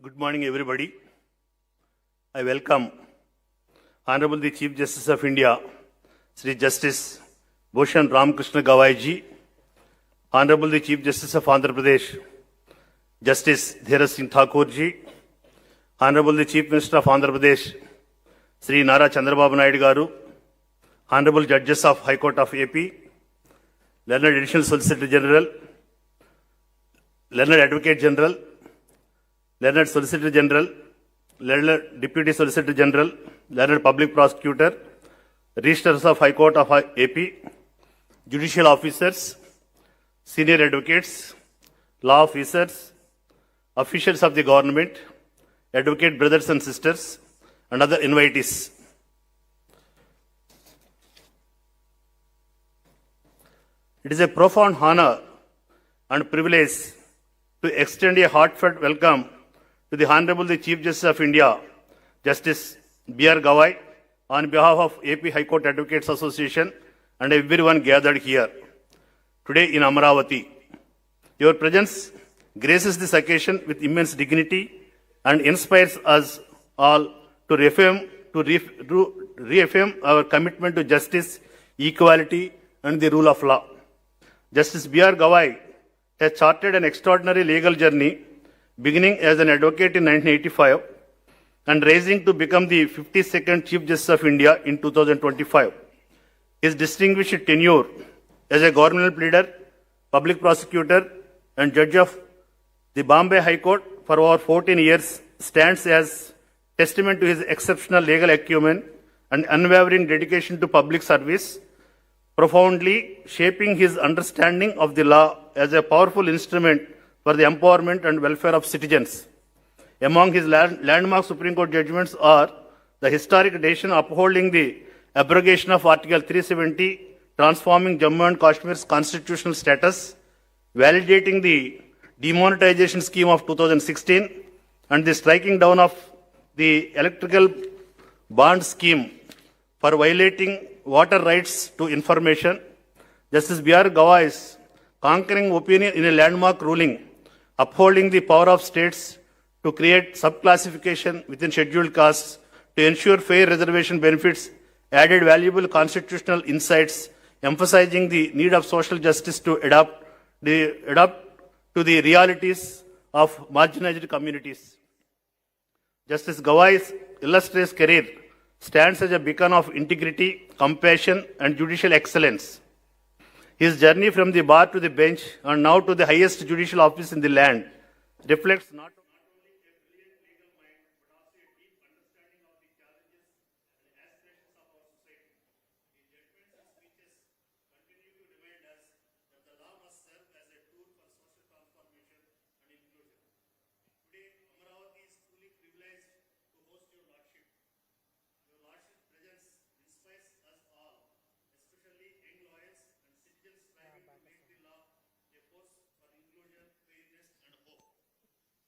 Good morning, everybody. I welcome Honorable the Chief Justice of India, Sri Justice Bhushan Ramakrishna Gawai ji, Honorable the Chief Justice of Andhra Pradesh, Justice Dheeraj Singh Thakur ji, Honorable the Chief Minister of Andhra Pradesh, Sri Nara Chandrababu Naidu garu, Honorable Judges of High Court of AP, Learned Additional Solicitor General, Learned Advocate General, Learned Solicitor General, Learned Deputy Solicitor General, Learned Public Prosecutor, Registrars of High Court of AP, Judicial Officers, Senior Advocates, Law Officers, officials of the government, advocate brothers and sisters, and other invitees. It is a profound honor and privilege to extend a heartfelt welcome to the Honorable the Chief Justice of India, Justice B.R. Gawai, on behalf of AP High Court Advocates Association and everyone gathered here today in Amaravati. Your presence graces this occasion with immense dignity and inspires us all to reaffirm our commitment to justice, equality, and the rule of law. Justice B.R. Gawai has charted an extraordinary legal journey, beginning as an advocate in 1985 and rising to become the 52nd Chief Justice of India in 2025. His distinguished tenure as a governmental pleader, public prosecutor, and judge of the Bombay High Court for over 14 years stands as testament to his exceptional legal acumen and unwavering dedication to public service, profoundly shaping his understanding of the law as a powerful instrument for the empowerment and welfare of citizens. Among his landmark Supreme Court judgments are the historic decision upholding the abrogation of Article 370, transforming Jammu and Kashmir's constitutional status, validating the demonetization scheme of 2016, and the striking down of the electrical bond scheme for violating water rights to information. Justice B.R. Gawai's conquering opinion in a landmark ruling upholding the power of states to create subclassification within scheduled castes to ensure fair reservation benefits added valuable constitutional insights, emphasizing the need of social justice to adapt to the realities of marginalized communities. Justice Gawai's illustrious career stands as a beacon of integrity, compassion, and judicial excellence. His journey from the bar to the bench and now to the highest judicial office in the land reflects not only a brilliant legal mind but also a deep understanding of the challenges and aspirations of our society. His judgments and speeches continue to remind us that the law must serve as a tool for social transformation and inclusion. Today, Amaravati is truly privileged to host your Lordship. Your Lordship's presence inspires us all, especially young lawyers and citizens striving to make the law a force for inclusion, fairness, and hope.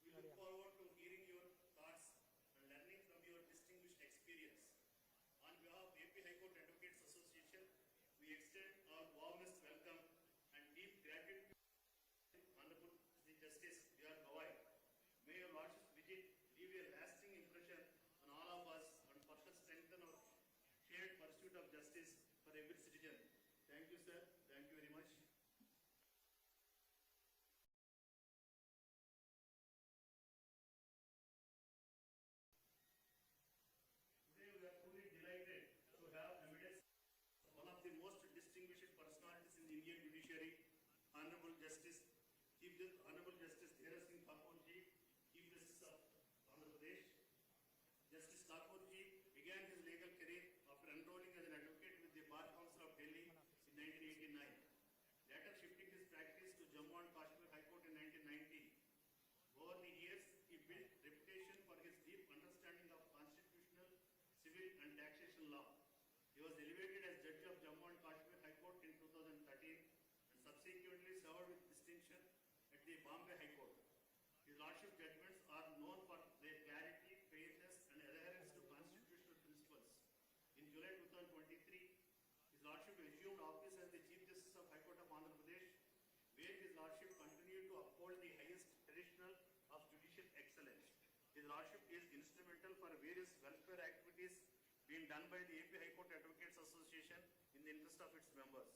We look forward to hearing your thoughts and learning from your distinguished experience. On behalf of AP High Court Advocates Association, we extend our warmest welcome and deep gratitude to Honorable the Justice B.R. Gawai. May your Lordship's visit leave a lasting impression on all of us and further strengthen our shared pursuit of justice for every citizen. Thank you, sir. Thank you very much. Today we are truly delighted to have amidst one of the most distinguished personalities in the Indian judiciary, Honorable Justice Dheeraj Singh Thakurji, Chief Justice of Andhra Pradesh. Justice Thakurji began his legal career after enrolling as an advocate with the Bar Council of Delhi in 1989, later shifting his practice to Jammu and Kashmir High Court in 1990. Over the years, he built reputation for his deep understanding of constitutional, civil, and taxation law. He was elevated as Judge of Jammu and Kashmir High Court in 2013 and subsequently served with distinction at the Bombay High Court. His Lordship's judgments are known for their clarity, fairness, and adherence to constitutional principles. In July 2023, His Lordship assumed office as the Chief Justice of High Court of Andhra Pradesh, where His Lordship continued to uphold the highest traditional of judicial excellence. His Lordship is instrumental for various welfare activities being done by the AP High Court Advocates Association in the interest of its members.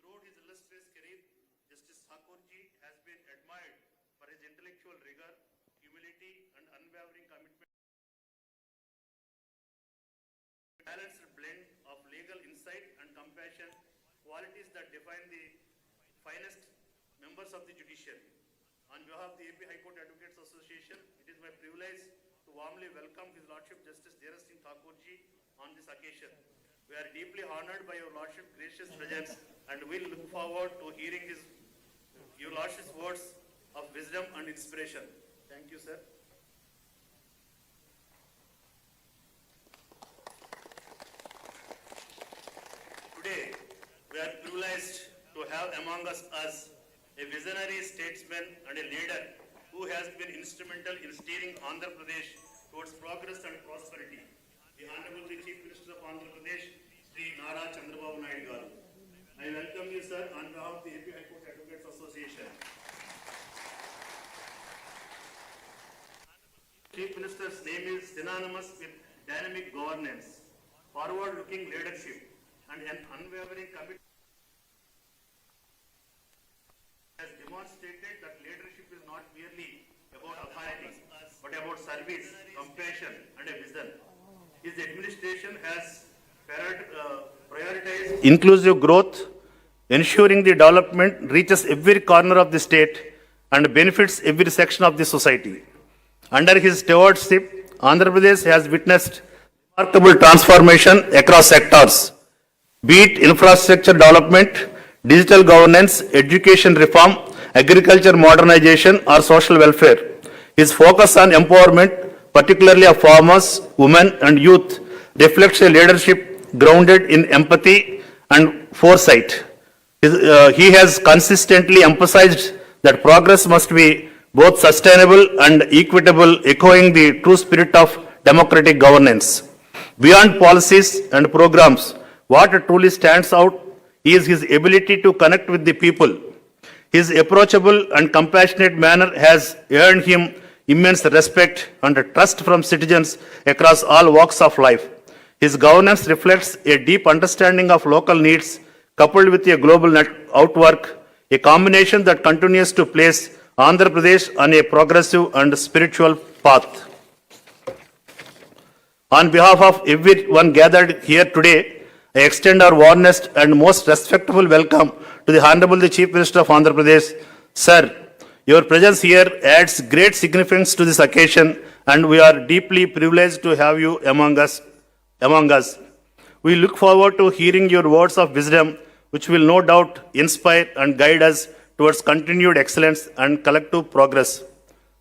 Throughout his illustrious career, Justice Thakurji has been admired for his intellectual rigor, humility, and unwavering commitment. Balanced blend of legal insight and compassion, qualities that define the finest members of the judiciary. On behalf of the AP High Court Advocates Association, it is my privilege to warmly welcome His Lordship Justice Dheeraj Singh Thakurji on this occasion. We are deeply honored by Your Lordship's gracious presence and we look forward to hearing Your Lordship's words of wisdom and inspiration. Thank you, sir. Today, we are privileged to have among us a visionary statesman and a leader who has been instrumental in steering Andhra Pradesh towards progress and prosperity. The Honorable the Chief Minister of Andhra Pradesh, Sri Nara Chandrababu Naidu Garu. I welcome you, sir, on behalf of the AP High Court Advocates Association. Chief Minister's name is synonymous with dynamic governance, forward-looking leadership, and an unwavering commitment. Has demonstrated that leadership is not merely about authority, but about service, compassion, and a vision. His administration has prioritized inclusive growth, ensuring the development reaches every corner of the state and benefits every section of the society. Under his stewardship, Andhra Pradesh has witnessed remarkable transformation across sectors, be it infrastructure development, digital governance, education reform, agriculture modernization, or social welfare. His focus on empowerment, particularly of farmers, women, and youth, reflects a leadership grounded in empathy and foresight. He has consistently emphasized that progress must be both sustainable and equitable, echoing the true spirit of democratic governance. Beyond policies and programs, what truly stands out is his ability to connect with the people. His approachable and compassionate manner has earned him immense respect and trust from citizens across all walks of life. His governance reflects a deep understanding of local needs, coupled with a global outwork, a combination that continues to place Andhra Pradesh on a progressive and spiritual path. On behalf of everyone gathered here today, I extend our warmest and most respectful welcome to the Honorable the Chief Minister of Andhra Pradesh. Sir, your presence here adds great significance to this occasion, and we are deeply privileged to have you among us. We look forward to hearing your words of wisdom, which will no doubt inspire and guide us towards continued excellence and collective progress.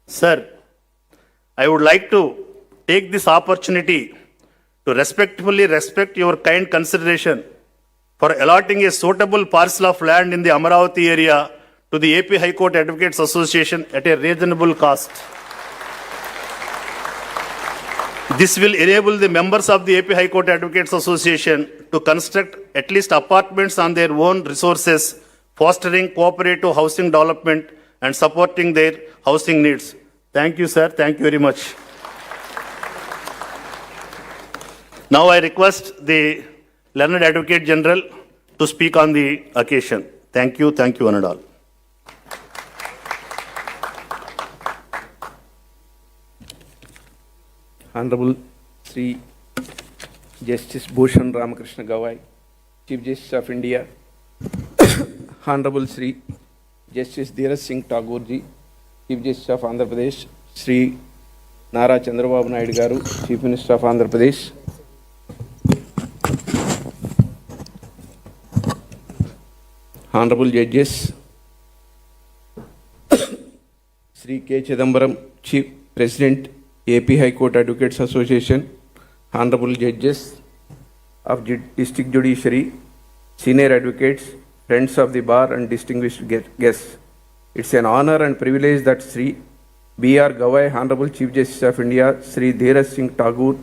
Sir, I would like to take this opportunity to respectfully respect your kind consideration for allotting a suitable parcel of land in the Amaravati area to the AP High Court Advocates Association at a reasonable cost. This will enable the members of the AP High Court Advocates Association to construct at least apartments on their own resources, fostering cooperative housing development and supporting their housing needs. Thank you, sir. Thank you very much. Now I request the Learned Advocate General to speak on the occasion. Thank you, one and all. Honorable Sri Justice Bhushan Ramakrishna Gawai, Chief Justice of India, Honorable Sri Justice Dheeraj Singh Tagore ji, Chief Justice of Andhra Pradesh, Sri Nara Chandrababu Naidu Garu, Chief Minister of Andhra Pradesh, Honorable Judges, Sri K. Chidambaram, Chief President, AP High Court Advocates Association, Honorable Judges of District Judiciary, Senior Advocates, Friends of the Bar and distinguished guests. It's an honor and privilege that Sri B.R. Gawai, Honorable Chief Justice of India, Sri Dheeraj Singh Tagore,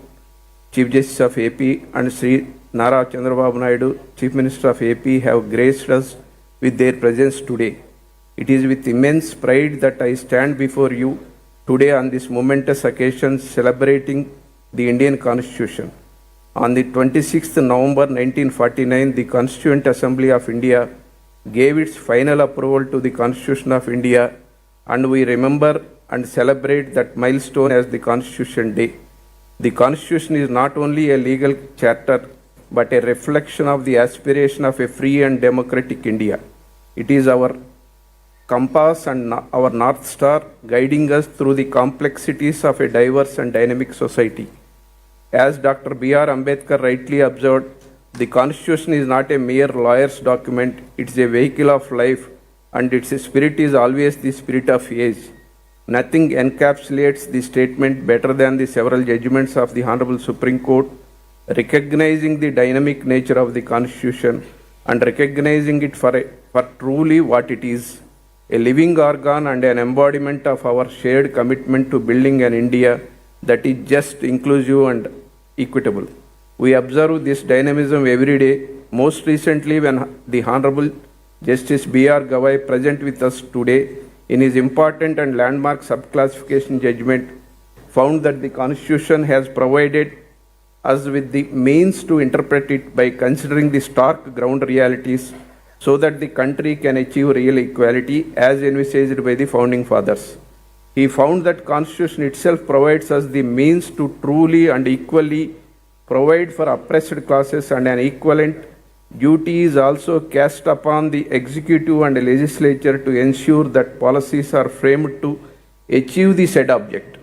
Chief Justice of AP, and Sri Nara Chandrababu Naidu, Chief Minister of AP, have graced us with their presence today. It is with immense pride that I stand before you today on this momentous occasion celebrating the Indian Constitution. On the 26th November 1949, the Constituent Assembly of India gave its final approval to the Constitution of India, and we remember and celebrate that milestone as the Constitution Day. The Constitution is not only a legal charter, but a reflection of the aspiration of a free and democratic India. It is our compass and our North Star, guiding us through the complexities of a diverse and dynamic society. As Dr. B.R. Ambedkar rightly observed, the Constitution is not a mere lawyer's document, it is a vehicle of life, and its spirit is always the spirit of age. nothing encapsulates the statement better than the several judgments of the Honorable Supreme Court, recognizing the dynamic nature of the Constitution and recognizing it for truly what it is, a living organ and an embodiment of our shared commitment to building an India that is just, inclusive and equitable. We observe this dynamism every day, most recently when the Honorable Justice B.R. Gawai, present with us today, in his important and landmark subclassification judgment, found that the Constitution has provided us with the means to interpret it by considering the stark ground realities so that the country can achieve real equality as envisaged by the Founding Fathers. He found that Constitution itself provides us the means to truly and equally provide for oppressed classes, and an equivalent duty is also cast upon the executive and legislature to ensure that policies are framed to achieve the said object.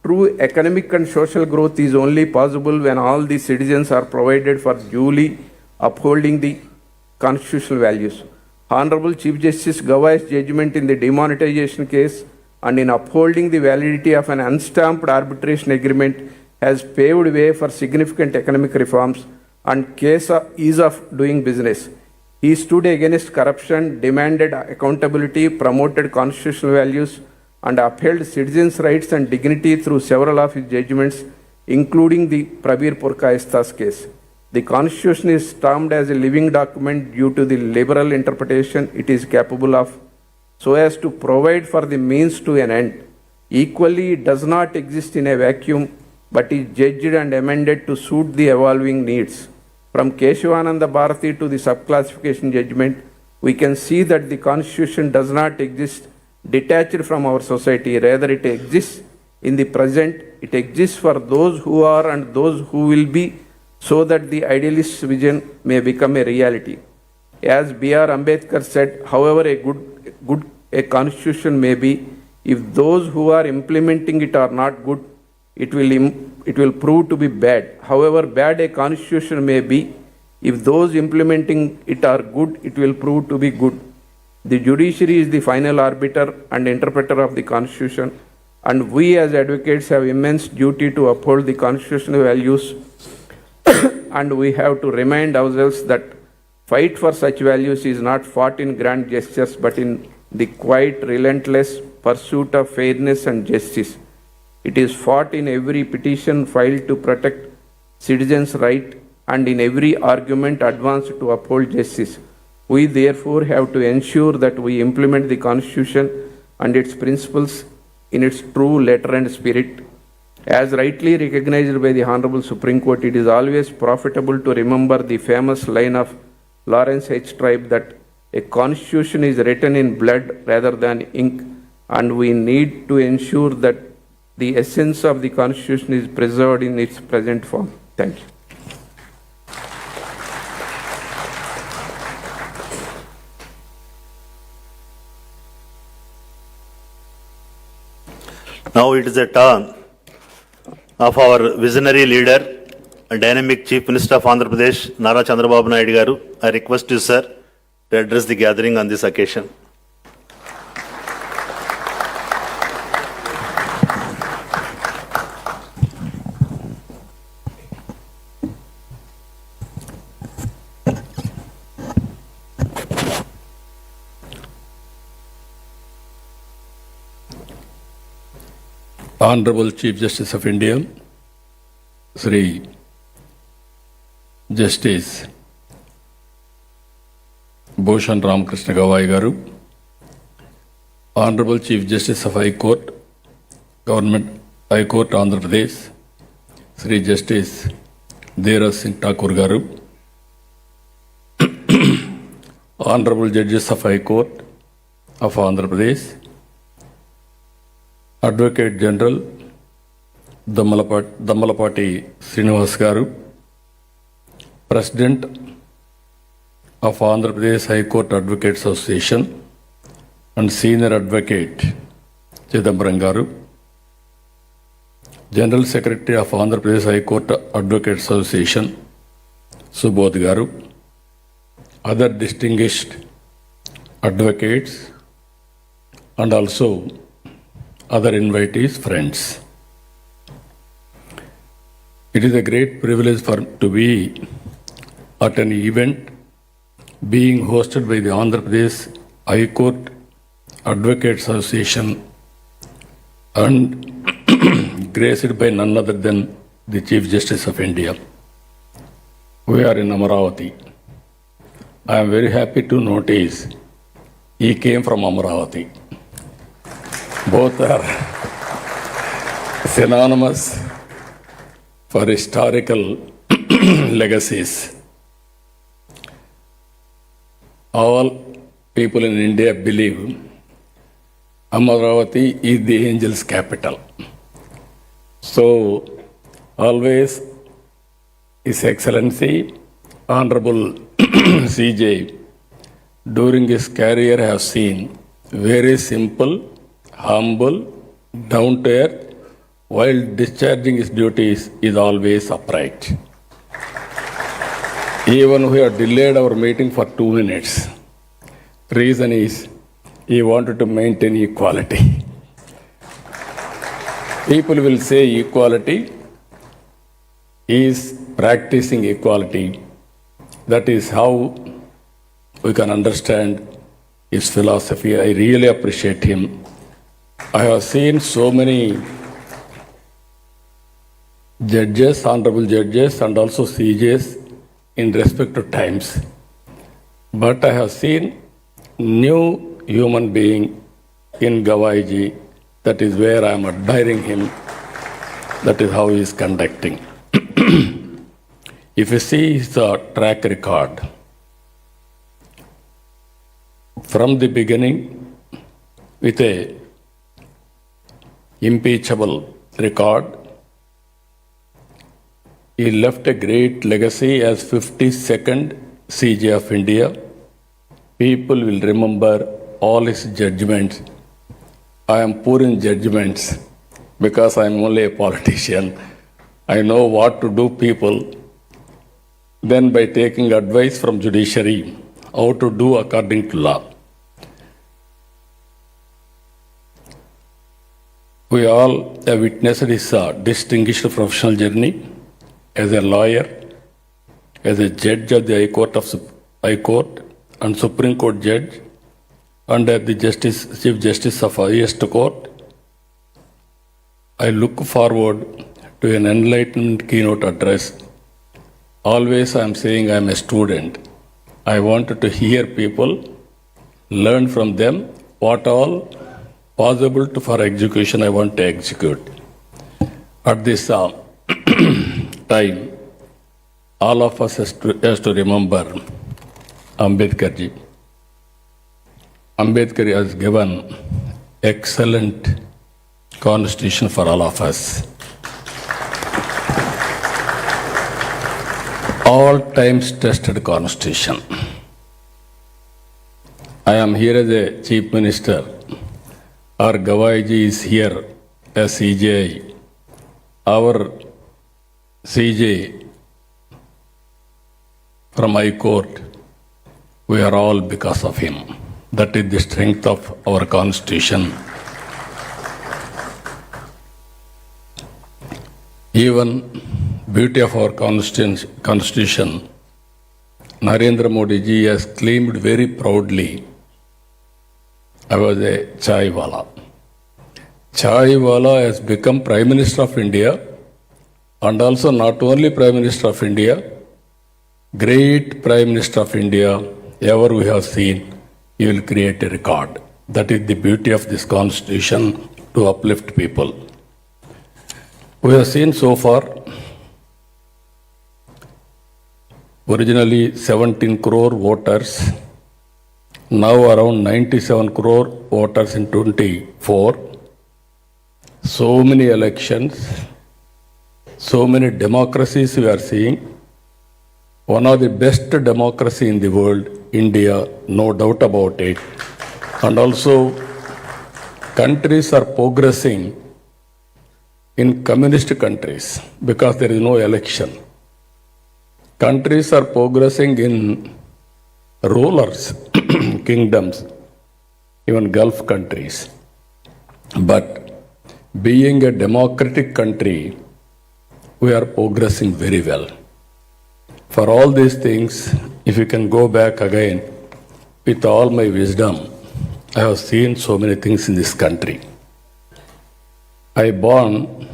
True economic and social growth is only possible when all the citizens are provided for duly upholding the constitutional values. Honorable Chief Justice Gawai's judgment in the demonetization case and in upholding the validity of an unstamped arbitration agreement has paved way for significant economic reforms and ease of doing business. He stood against corruption, demanded accountability, promoted constitutional values, and upheld citizens' rights and dignity through several of his judgments, including the Prabir Purkayastha's case. The Constitution is termed as a living document due to the liberal interpretation it is capable of, so as to provide for the means to an end. Equally, it does not exist in a vacuum, but is judged and amended to suit the evolving needs. From Keshavananda Bharati to the subclassification judgment, we can see that the Constitution does not exist detached from our society. Rather, it exists in the present. It exists for those who are and those who will be, so that the idealist's vision may become a reality. As B.R. Ambedkar said, however good a constitution may be, if those who are implementing it are not good, it will prove to be bad. However bad a constitution may be, if those implementing it are good, it will prove to be good. The judiciary is the final arbiter and interpreter of the Constitution, and we as advocates have immense duty to uphold the constitutional values and we have to remind ourselves that fight for such values is not fought in grand gestures but in the quiet, relentless pursuit of fairness and justice. It is fought in every petition filed to protect citizens' rights and in every argument advanced to uphold justice. We therefore have to ensure that we implement the Constitution and its principles in its true letter and spirit. As rightly recognized by the Honorable Supreme Court, it is always profitable to remember the famous line of Lawrence H. Tribe that a constitution is written in blood rather than ink, and we need to ensure that the essence of the Constitution is preserved in its present form. Thank you. Now it is a turn of our visionary leader and dynamic Chief Minister of Andhra Pradesh, Nara Chandrababu Naidu Garu. I request you, sir, to address the gathering on this occasion. Honorable Chief Justice of India, Sri Justice Bhushan Ramakrishna Gawai Garu, Honorable Chief Justice of High Court, Government High Court, Andhra Pradesh, Sri Justice Dheeraj Singh Thakur Garu, Honorable Judges of High Court of Andhra Pradesh, Advocate General Dammalapati Srinivas Garu, President of Andhra Pradesh High Court Advocates Association and Senior Advocate Chidambaram Garu, General Secretary of Andhra Pradesh High Court Advocates Association Subodh Garu, other distinguished advocates, and also other invitees, friends. It is a great privilege to be at an event being hosted by the Andhra Pradesh High Court Advocate Association and graced by none other than the Chief Justice of India. We are in Amaravati. I am very happy to notice he came from Amaravati. Both are synonymous for historical legacies. All people in India believe Amaravati is the angel's capital. So, always His Excellency, Honorable CJ, during his career have seen very simple, humble, down to earth, while discharging his duties is always upright. Even we have delayed our meeting for 2 minutes. Reason is he wanted to maintain equality. People will say equality, he is practicing equality. That is how we can understand his philosophy. I really appreciate him. I have seen so many judges, honorable judges, and also CJs in respective times. But I have seen new human being in Gawaiji. That is where I am admiring him. That is how he is conducting. If you see his track record, from the beginning, with a impeachable record, he left a great legacy as 52nd CJ of India. People will remember all his judgments. I am poor in judgments because I am only a politician. I know what to do people. Then by taking advice from judiciary, how to do according to law. We all have witnessed his distinguished professional journey as a lawyer, as a judge of the High Court and Supreme Court judge, and as the Chief Justice of highest court. I look forward to an enlightened keynote address. Always I am saying I am a student. I wanted to hear people, learn from them what all possible for execution I want to execute. At this time, all of us has to remember Ambedkar ji. Ambedkar has given excellent constitution for all of us. All times tested constitution. I am here as a chief minister. Our Gawaiji is here as CJI. Our CJ from High Court, we are all because of him. That is the strength of our constitution. Even beauty of our constitution, Narendra Modi ji has claimed very proudly, I was a chai wala. Chai wala has become Prime Minister of India, and also not only Prime Minister of India, great Prime Minister of India ever we have seen. He will create a record. That is the beauty of this constitution, to uplift people. We have seen so far, originally 17 crore voters, now around 97 crore voters in 24. So many elections, so many democracies we are seeing. One of the best democracy in the world, India, no doubt about it. And also, countries are progressing in communist countries because there is no election. Countries are progressing in rulers, kingdoms, even Gulf countries. But being a democratic country, we are progressing very well. For all these things, if you can go back again, with all my wisdom, I have seen so many things in this country. I born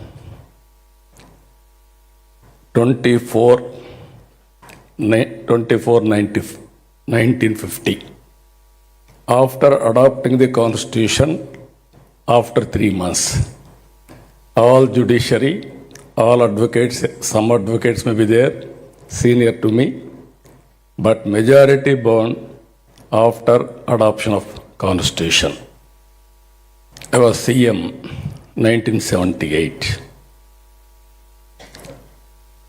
1950. After adopting the constitution, after 3 months, all judiciary, all advocates, some advocates may be there, senior to me, but majority born after adoption of constitution. I was CM 1978.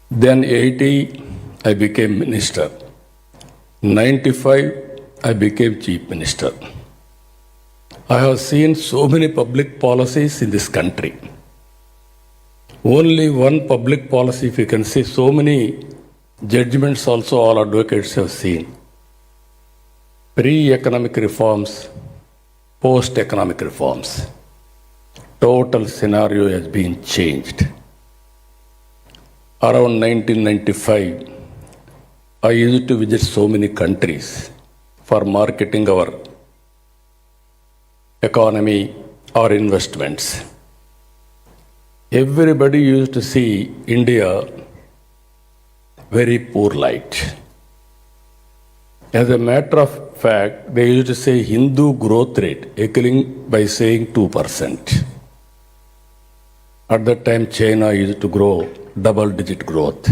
Then 80, I became minister. 95, I became chief minister. I have seen so many public policies in this country. Only one public policy, if you can see, so many judgments also all advocates have seen. Pre-economic reforms, post-economic reforms. Total scenario has been changed. Around 1995, I used to visit so many countries for marketing our economy or investments. Everybody used to see India very poor light. As a matter of fact, they used to say Hindu growth rate, equaling by saying 2%. At that time, China used to grow double-digit growth.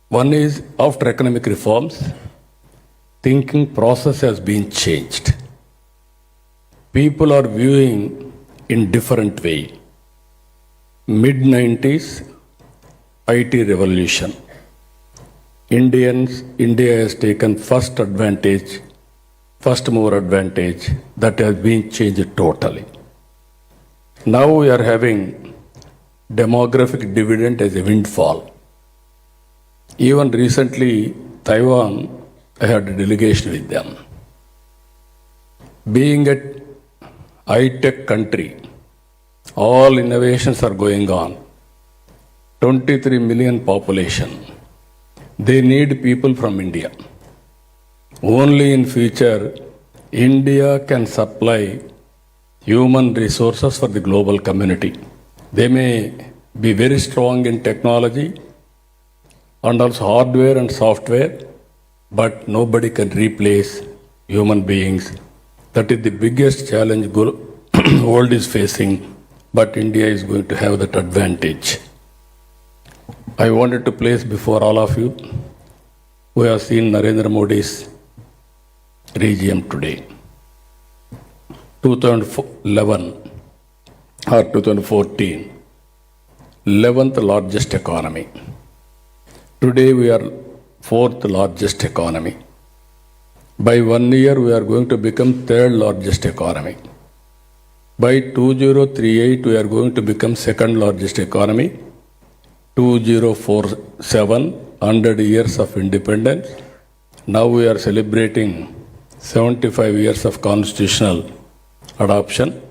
One is, after economic reforms, thinking process has been changed. People are viewing in different way. Mid-90s, IT revolution. India has taken first mover advantage that has been changed totally. Now we are having demographic dividend as a windfall. Even recently, Taiwan, I had a delegation with them. Being a high-tech country, all innovations are going on. 23 million population. They need people from India. Only in future, India can supply human resources for the global community. They may be very strong in technology and also hardware and software, but nobody can replace human beings. That is the biggest challenge world is facing, but India is going to have that advantage. I wanted to place before all of you, we have seen Narendra Modi's regime today. 2011 or 2014, 11th largest economy. Today we are 4th largest economy. By 1 year we are going to become 3rd largest economy. By 2038 we are going to become 2nd largest economy. 2047, 100 years of independence. Now we are celebrating 75 years of constitutional adoption.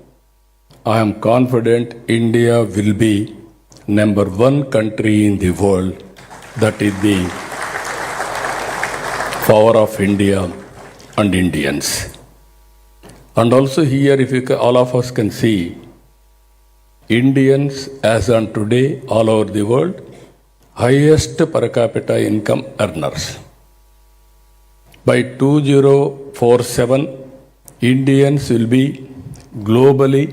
I am confident India will be #1 country in the world. That is the power of India and Indians. And also here, if all of us can see, Indians as on today all over the world, highest per capita income earners. By 2047, Indians will be globally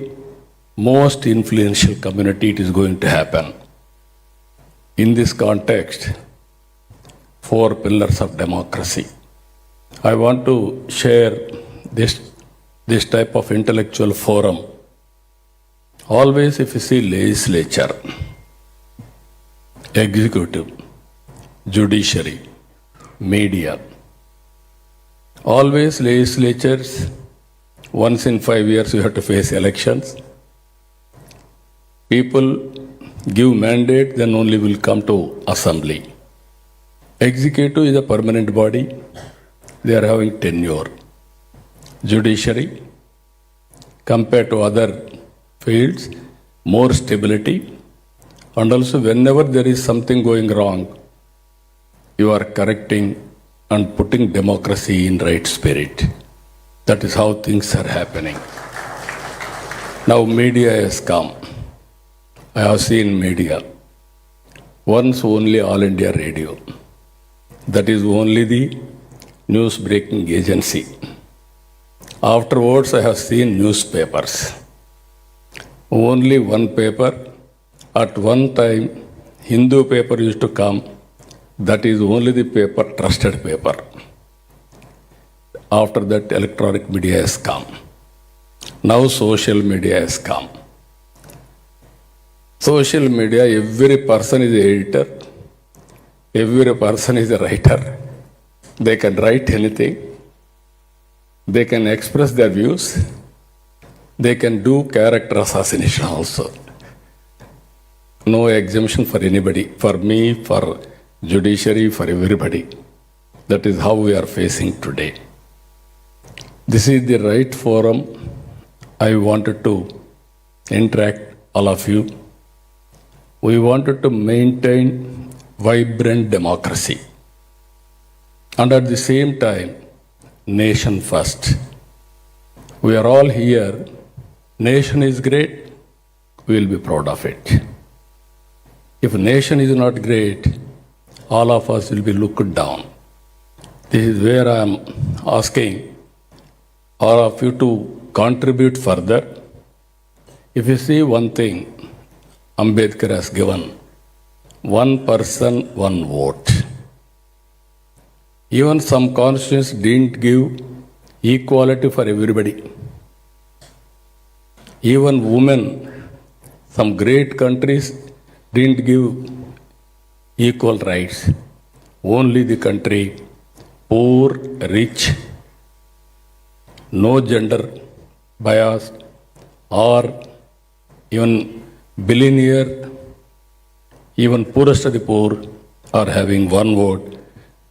most influential community. It is going to happen. In this context, 4 pillars of democracy. I want to share this type of intellectual forum. Always if you see legislature, executive, judiciary, media, always legislatures, once in 5 years you have to face elections. People give mandate, then only will come to assembly. Executive is a permanent body. they are having tenure. Judiciary, compared to other fields, more stability, and also whenever there is something going wrong, you are correcting and putting democracy in right spirit. That is how things are happening. Now media has come. I have seen media. Once only All India Radio. That is only the news breaking agency. Afterwards, I have seen newspapers. Only one paper. At one time, Hindu paper used to come. That is only the paper, trusted paper. After that, electronic media has come. Now social media has come. Social media, every person is an editor. Every person is a writer. They can write anything. They can express their views. They can do character assassination also. No exemption for anybody. For me, for judiciary, for everybody. That is how we are facing today. This is the right forum. I wanted to interact all of you. We wanted to maintain vibrant democracy. And at the same time, nation first. We are all here. Nation is great. We will be proud of it. If nation is not great, all of us will be looked down. This is where I am asking all of you to contribute further. If you see one thing, Ambedkar has given one person, one vote. Even some constituents didn't give equality for everybody. Even women, some great countries didn't give equal rights. Only the country, poor, rich, no gender bias, or even billionaire, even poorest of the poor are having one vote.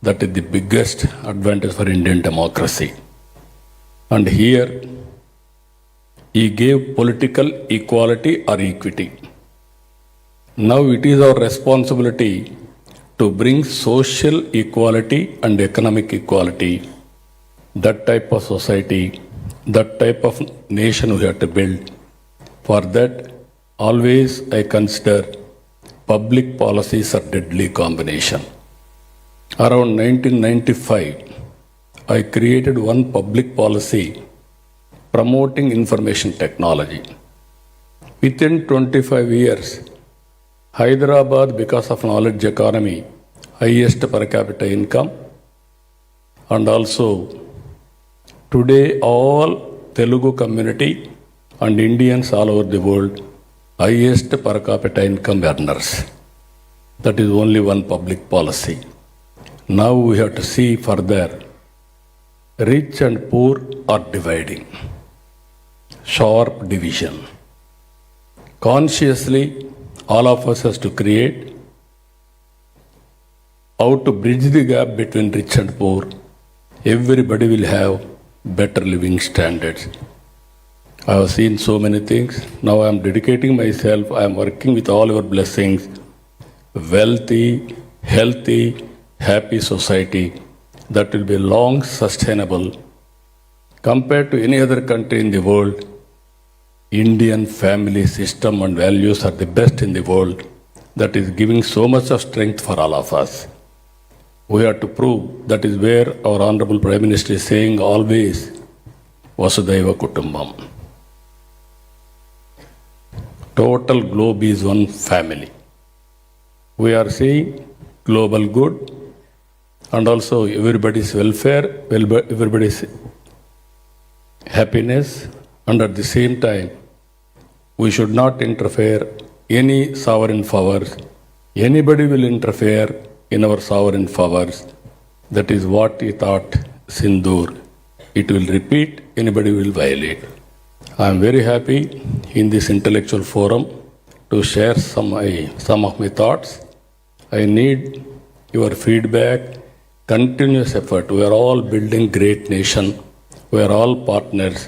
That is the biggest advantage for Indian democracy. And here, he gave political equality or equity. Now it is our responsibility to bring social equality and economic equality. That type of society, that type of nation we have to build. For that, always I consider public policies are deadly combination. Around 1995, I created one public policy promoting information technology. Within 25 years, Hyderabad, because of knowledge economy, highest per capita income, and also today all Telugu community and Indians all over the world, highest per capita income earners. That is only one public policy. Now we have to see further. Rich and poor are dividing. Sharp division. Consciously, all of us has to create how to bridge the gap between rich and poor. Everybody will have better living standards. I have seen so many things. Now I am dedicating myself. I am working with all your blessings. Wealthy, healthy, happy society that will be long sustainable. Compared to any other country in the world, Indian family system and values are the best in the world. That is giving so much of strength for all of us. We have to prove. That is where our Honorable Prime Minister is saying always, Vasudhaiva Kutumbam. Total globe is one family. We are saying global good and also everybody's welfare, everybody's happiness, and at the same time, we should not interfere any sovereign powers. Anybody will interfere in our sovereign powers. That is what he thought Sindoor. It will repeat, anybody will violate. I am very happy in this intellectual forum to share some of my thoughts. I need your feedback, continuous effort. We are all building great nation. We are all partners.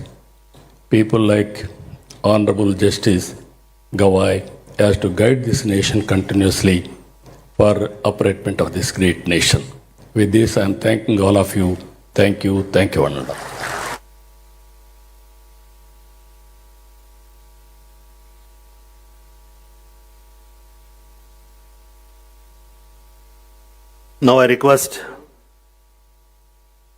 People like Honorable Justice Gawai has to guide this nation continuously for upliftment of this great nation. With this, I am thanking all of you. Thank you, one and all. Now I request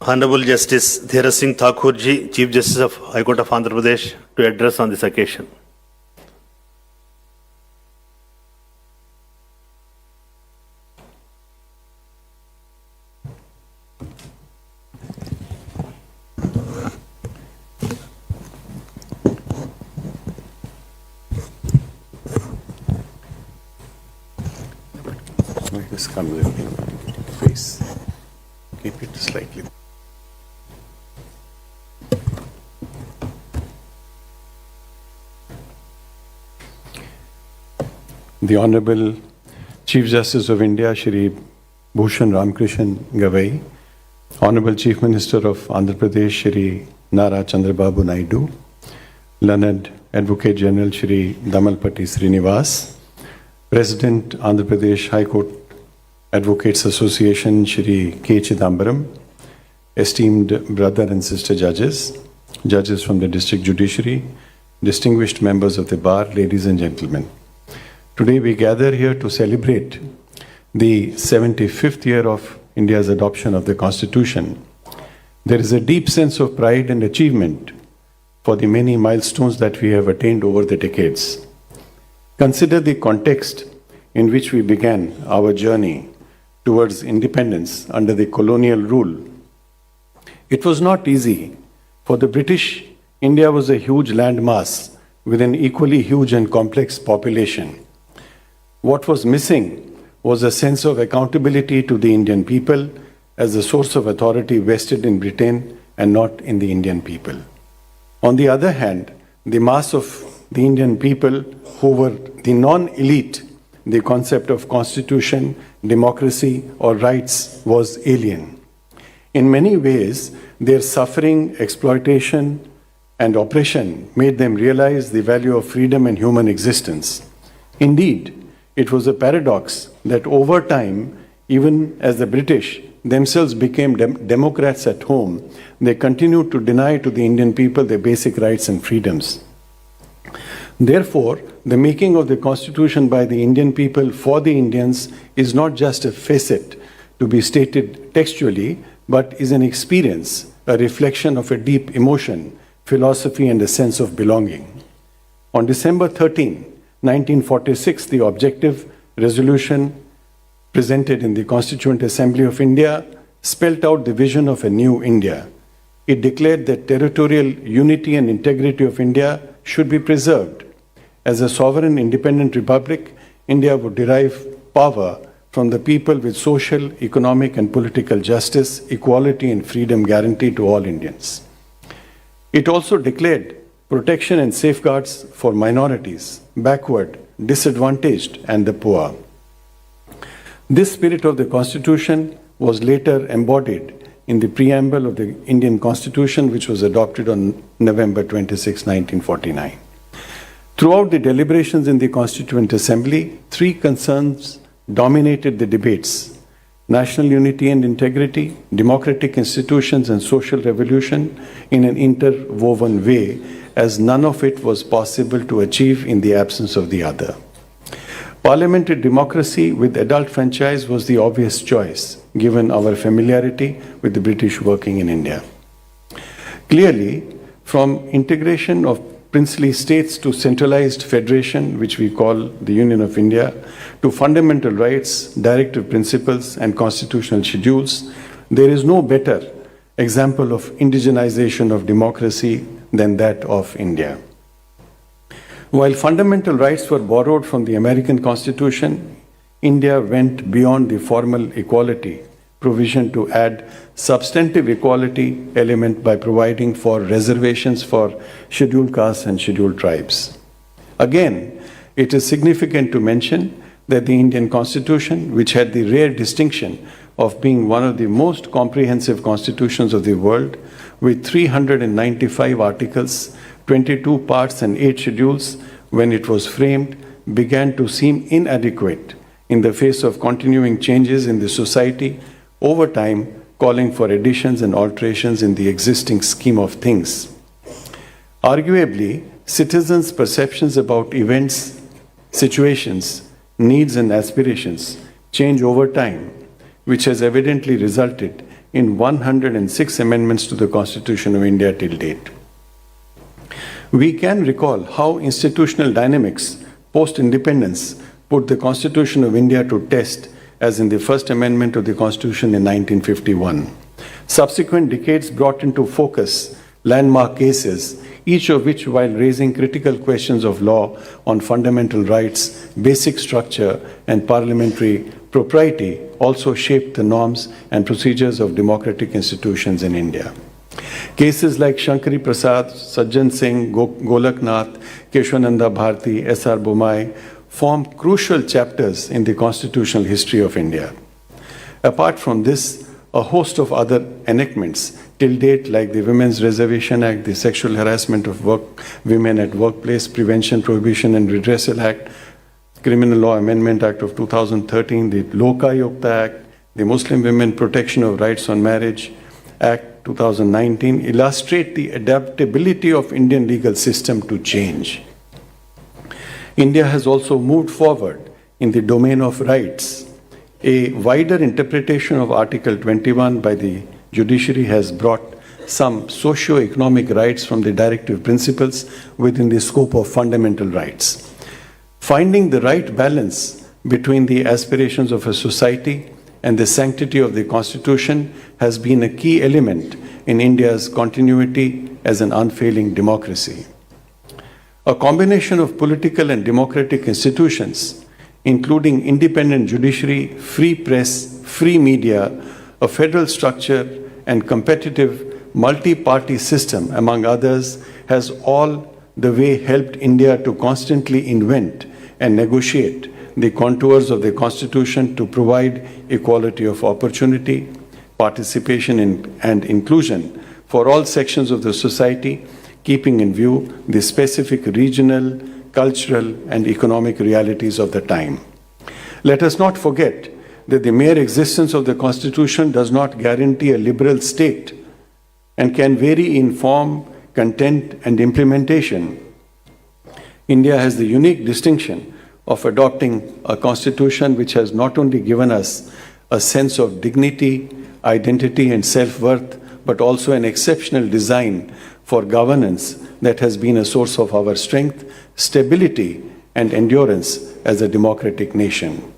Honorable Justice Dheeraj Singh Thakur ji, Chief Justice of High Court of Andhra Pradesh, to address on this occasion. This comes in face. Keep it slightly. The Honorable Chief Justice of India, Shri Bhushan Ramakrishnan Gawai, Honorable Chief Minister of Andhra Pradesh, Shri Nara Chandrababu Naidu, Learned Advocate General Shri Damalpati Srinivas, President Andhra Pradesh High Court Advocates Association Shri K. Chidambaram, esteemed brother and sister judges, judges from the District Judiciary, distinguished members of the bar, ladies and gentlemen. Today we gather here to celebrate the 75th year of India's adoption of the Constitution. There is a deep sense of pride and achievement for the many milestones that we have attained over the decades. Consider the context in which we began our journey towards independence under the colonial rule. It was not easy. For the British, India was a huge landmass with an equally huge and complex population. What was missing was a sense of accountability to the Indian people as a source of authority vested in Britain and not in the Indian people. On the other hand, the mass of the Indian people who were the non-elite, the concept of constitution, democracy, or rights was alien. In many ways, their suffering, exploitation, and oppression made them realize the value of freedom and human existence. Indeed, it was a paradox that over time, even as the British themselves became democrats at home, they continued to deny to the Indian people their basic rights and freedoms. Therefore, the making of the Constitution by the Indian people for the Indians is not just a facet to be stated textually, but is an experience, a reflection of a deep emotion, philosophy, and a sense of belonging. On December 13, 1946, the objective resolution presented in the Constituent Assembly of India spelt out the vision of a new India. It declared that territorial unity and integrity of India should be preserved. As a sovereign independent republic, India would derive power from the people with social, economic, and political justice, equality, and freedom guaranteed to all Indians. It also declared protection and safeguards for minorities, backward, disadvantaged, and the poor. This spirit of the Constitution was later embodied in the preamble of the Indian Constitution, which was adopted on November 26, 1949. Throughout the deliberations in the Constituent Assembly, three concerns dominated the debates: national unity and integrity, democratic institutions, and social revolution in an interwoven way, as none of it was possible to achieve in the absence of the other. Parliamentary democracy with adult franchise was the obvious choice, given our familiarity with the British working in India. Clearly, from integration of princely states to centralized federation, which we call the Union of India, to fundamental rights, directive principles, and constitutional schedules, there is no better example of indigenization of democracy than that of India. While fundamental rights were borrowed from the American Constitution, India went beyond the formal equality provision to add substantive equality element by providing for reservations for scheduled castes and scheduled tribes. Again, it is significant to mention that the Indian Constitution, which had the rare distinction of being one of the most comprehensive constitutions of the world, with 395 articles, 22 parts, and 8 schedules, when it was framed, began to seem inadequate in the face of continuing changes in the society over time, calling for additions and alterations in the existing scheme of things. Arguably, citizens' perceptions about events, situations, needs, and aspirations change over time, which has evidently resulted in 106 amendments to the Constitution of India till date. We can recall how institutional dynamics post-independence put the Constitution of India to test, as in the First Amendment to the Constitution in 1951. Subsequent decades brought into focus landmark cases, each of which, while raising critical questions of law on fundamental rights, basic structure, and parliamentary propriety, also shaped the norms and procedures of democratic institutions in India. Cases like Shankari Prasad, Sajjan Singh, Golaknath, Keshwananda Bharati, S.R. Bomai form crucial chapters in the constitutional history of India. Apart from this, a host of other enactments till date, like the Women's Reservation Act, the Sexual Harassment of Women at Workplace Prevention, Prohibition and Redressal Act, Criminal Law Amendment Act of 2013, the Lokayukta Act, the Muslim Women Protection of Rights on Marriage Act 2019, illustrate the adaptability of Indian legal system to change. India has also moved forward in the domain of rights. A wider interpretation of Article 21 by the judiciary has brought some socio-economic rights from the directive principles within the scope of fundamental rights. Finding the right balance between the aspirations of a society and the sanctity of the Constitution has been a key element in India's continuity as an unfailing democracy. A combination of political and democratic institutions, including independent judiciary, free press, free media, a federal structure, and competitive multi-party system, among others, has all the way helped India to constantly invent and negotiate the contours of the Constitution to provide equality of opportunity, participation and inclusion for all sections of the society, keeping in view the specific regional, cultural, and economic realities of the time. Let us not forget that the mere existence of the Constitution does not guarantee a liberal state and can vary in form, content, and implementation. India has the unique distinction of adopting a Constitution which has not only given us a sense of dignity, identity, and self-worth, but also an exceptional design for governance that has been a source of our strength, stability, and endurance as a democratic nation.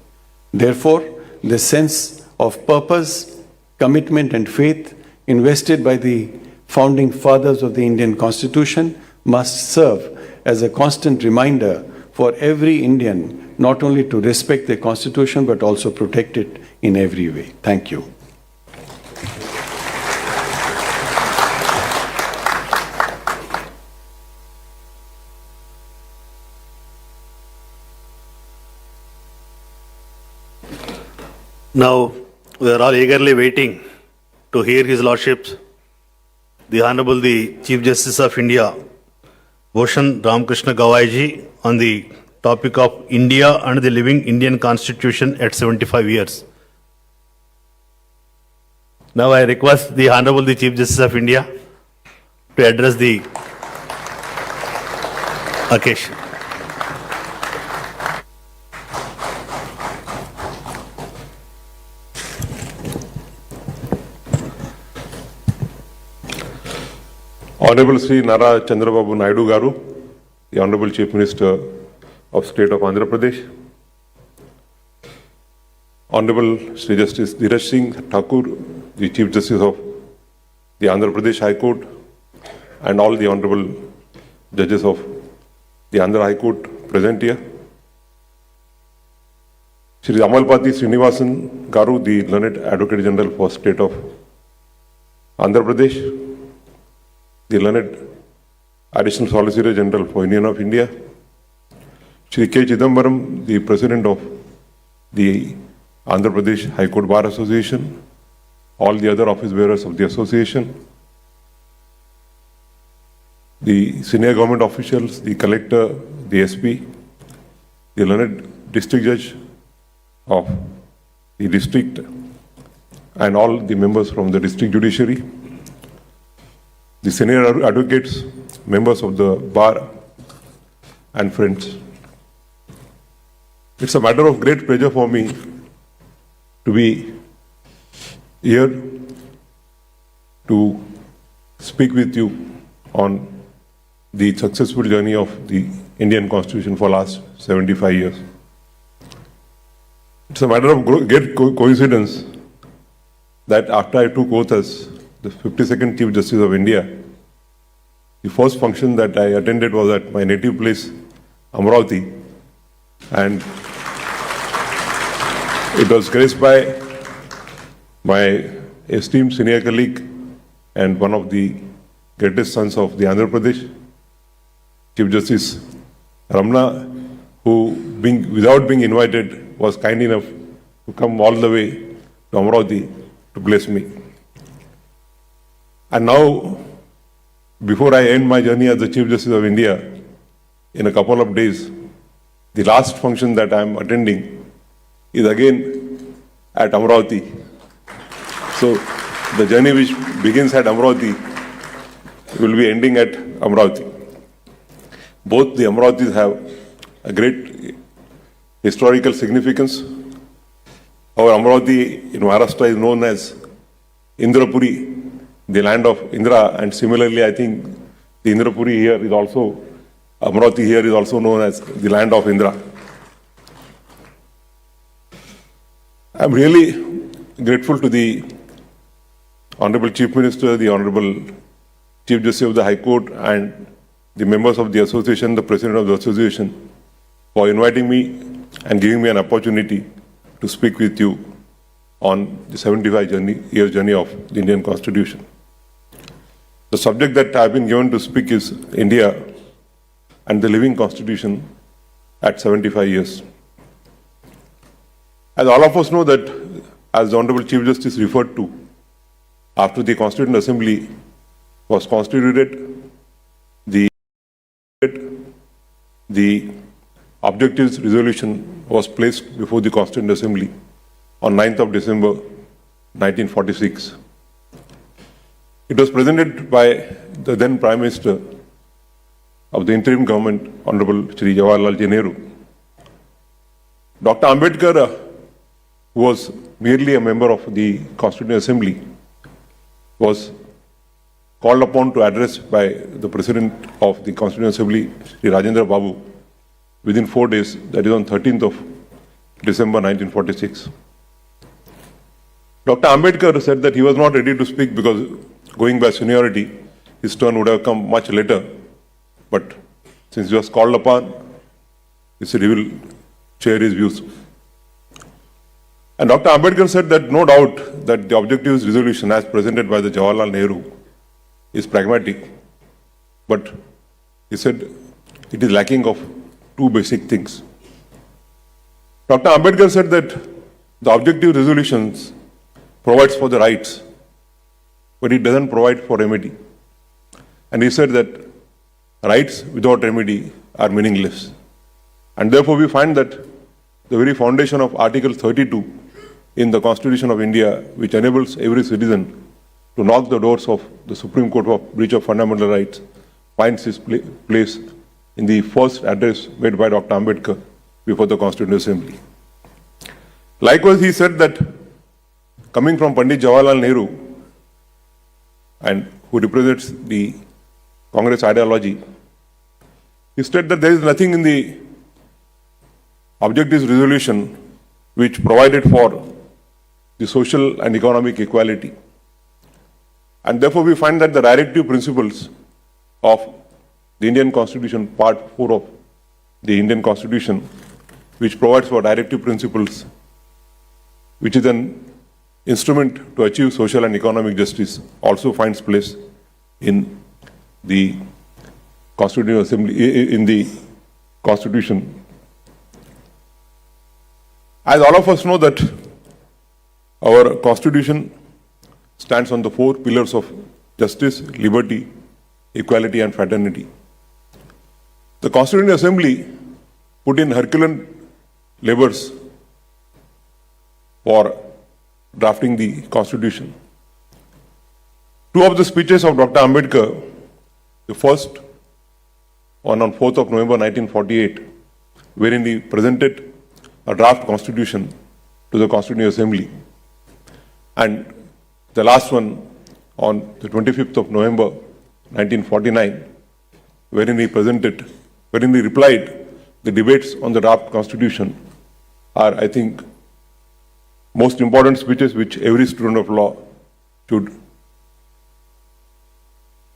Therefore, the sense of purpose, commitment, and faith invested by the founding fathers of the Indian Constitution must serve as a constant reminder for every Indian not only to respect the Constitution but also protect it in every way. Thank you. Now, we are all eagerly waiting to hear His Lordship's, the Honorable the Chief Justice of India, Bhushan Ramakrishna Gawai on the topic of India and the living Indian Constitution at 75 years. Now I request the Honorable the Chief Justice of India to address the occasion. Honorable Sri Nara Chandrababu Naidu Garu, the Honorable Chief Minister of State of Andhra Pradesh, Honorable Sri Justice Dheeraj Singh Thakur, the Chief Justice of the Andhra Pradesh High Court, and all the Honorable Judges of the Andhra High Court present here, Sri Amalpati Srinivasan Garu, the Learned Advocate General for State of Andhra Pradesh, the Learned Additional Solicitor General for Union of India, Shri K. Chidambaram, the President of the Andhra Pradesh High Court Bar Association, all the other office bearers of the association, the senior government officials, the collector, the SP, the learned district judge of the district, and all the members from the district judiciary, the senior advocates, members of the bar, and friends. It's a matter of great pleasure for me to be here to speak with you on the successful journey of the Indian Constitution for last 75 years. It's a matter of great coincidence that after I took oath as the 52nd Chief Justice of India, the first function that I attended was at my native place, Amravati, and it was graced by my esteemed senior colleague and one of the greatest sons of the Andhra Pradesh, Chief Justice Ramna, who, without being invited, was kind enough to come all the way to Amravati to bless me. And now, before I end my journey as the Chief Justice of India, in a couple of days, the last function that I am attending is again at Amravati. So, the journey which begins at Amravati will be ending at Amravati. Both the Amravatis have a great historical significance. Our Amravati in Maharashtra is known as Indrapuri, the land of Indra, and similarly I think the Indrapuri here is also, Amravati here is also known as the land of Indra. I'm really grateful to the Honorable Chief Minister, the Honorable Chief Justice of the High Court, and the members of the association, the President of the association, for inviting me and giving me an opportunity to speak with you on the 75-year journey of the Indian Constitution. The subject that I've been given to speak is India and the living Constitution at 75 years. As all of us know that, as the Honorable Chief Justice referred to, after the Constituent Assembly was constituted, the objectives resolution was placed before the Constituent Assembly on 9th of December 1946. It was presented by the then Prime Minister of the interim government, Honorable Shri Jawaharlal Nehru. Dr. Ambedkar, who was merely a member of the Constituent Assembly, was called upon to address by the President of the Constituent Assembly, Shri Rajendra Babu, within 4 days, that is on 13th of December 1946. Dr. Ambedkar said that he was not ready to speak because, going by seniority, his turn would have come much later. But since he was called upon, he said he will share his views. And Dr. Ambedkar said that no doubt that the objectives resolution as presented by the Jawaharlal Nehru is pragmatic, but he said it is lacking of two basic things. Dr. Ambedkar said that the objective resolutions provides for the rights, but it doesn't provide for remedy. And he said that rights without remedy are meaningless. And therefore we find that the very foundation of Article 32 in the Constitution of India, which enables every citizen to knock the doors of the Supreme Court for breach of fundamental rights, finds its place in the first address made by Dr. Ambedkar before the Constituent Assembly. Likewise, he said that coming from Pandit Jawaharlal Nehru, and who represents the Congress ideology, he said that there is nothing in the objectives resolution which provided for the social and economic equality. And therefore we find that the directive principles of the Indian Constitution, Part 4 of the Indian Constitution, which provides for directive principles, which is an instrument to achieve social and economic justice, also finds place in the Constitutional Assembly, in the Constitution. As all of us know that Our Constitution stands on the four pillars of justice, liberty, equality, and fraternity. The Constituent Assembly put in Herculean labors for drafting the Constitution. Two of the speeches of Dr. Ambedkar, the first one on 4th of November 1948, wherein he presented a draft Constitution to the Constituent Assembly, and the last one on the 25th of November 1949, wherein he replied the debates on the draft Constitution, are, I think, most important speeches which every student of law should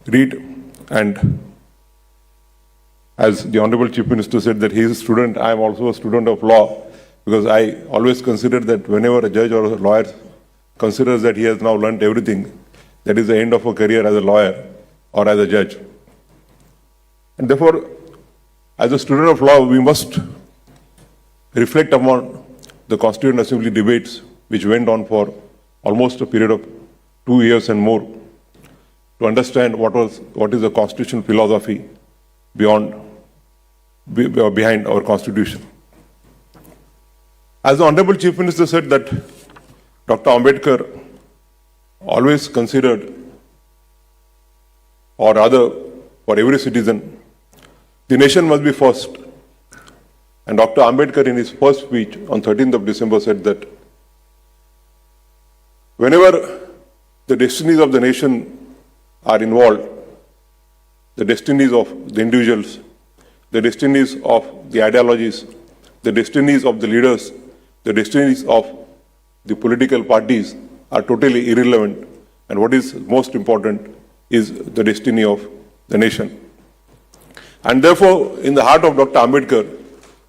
read. And as the Honorable Chief Minister said that he is a student, I am also a student of law, because I always consider that whenever a judge or a lawyer considers that he has now learnt everything, that is the end of a career as a lawyer or as a judge. And therefore, as a student of law, we must reflect upon the Constituent Assembly debates which went on for almost a period of 2 years and more, to understand what is the constitutional philosophy behind our Constitution. As the Honorable Chief Minister said that Dr. Ambedkar always considered, or rather for every citizen, the nation must be first. And Dr. Ambedkar in his first speech on 13th of December said that whenever the destinies of the nation are involved, the destinies of the individuals, the destinies of the ideologies, the destinies of the leaders, the destinies of the political parties are totally irrelevant, and what is most important is the destiny of the nation. And therefore, in the heart of Dr. Ambedkar,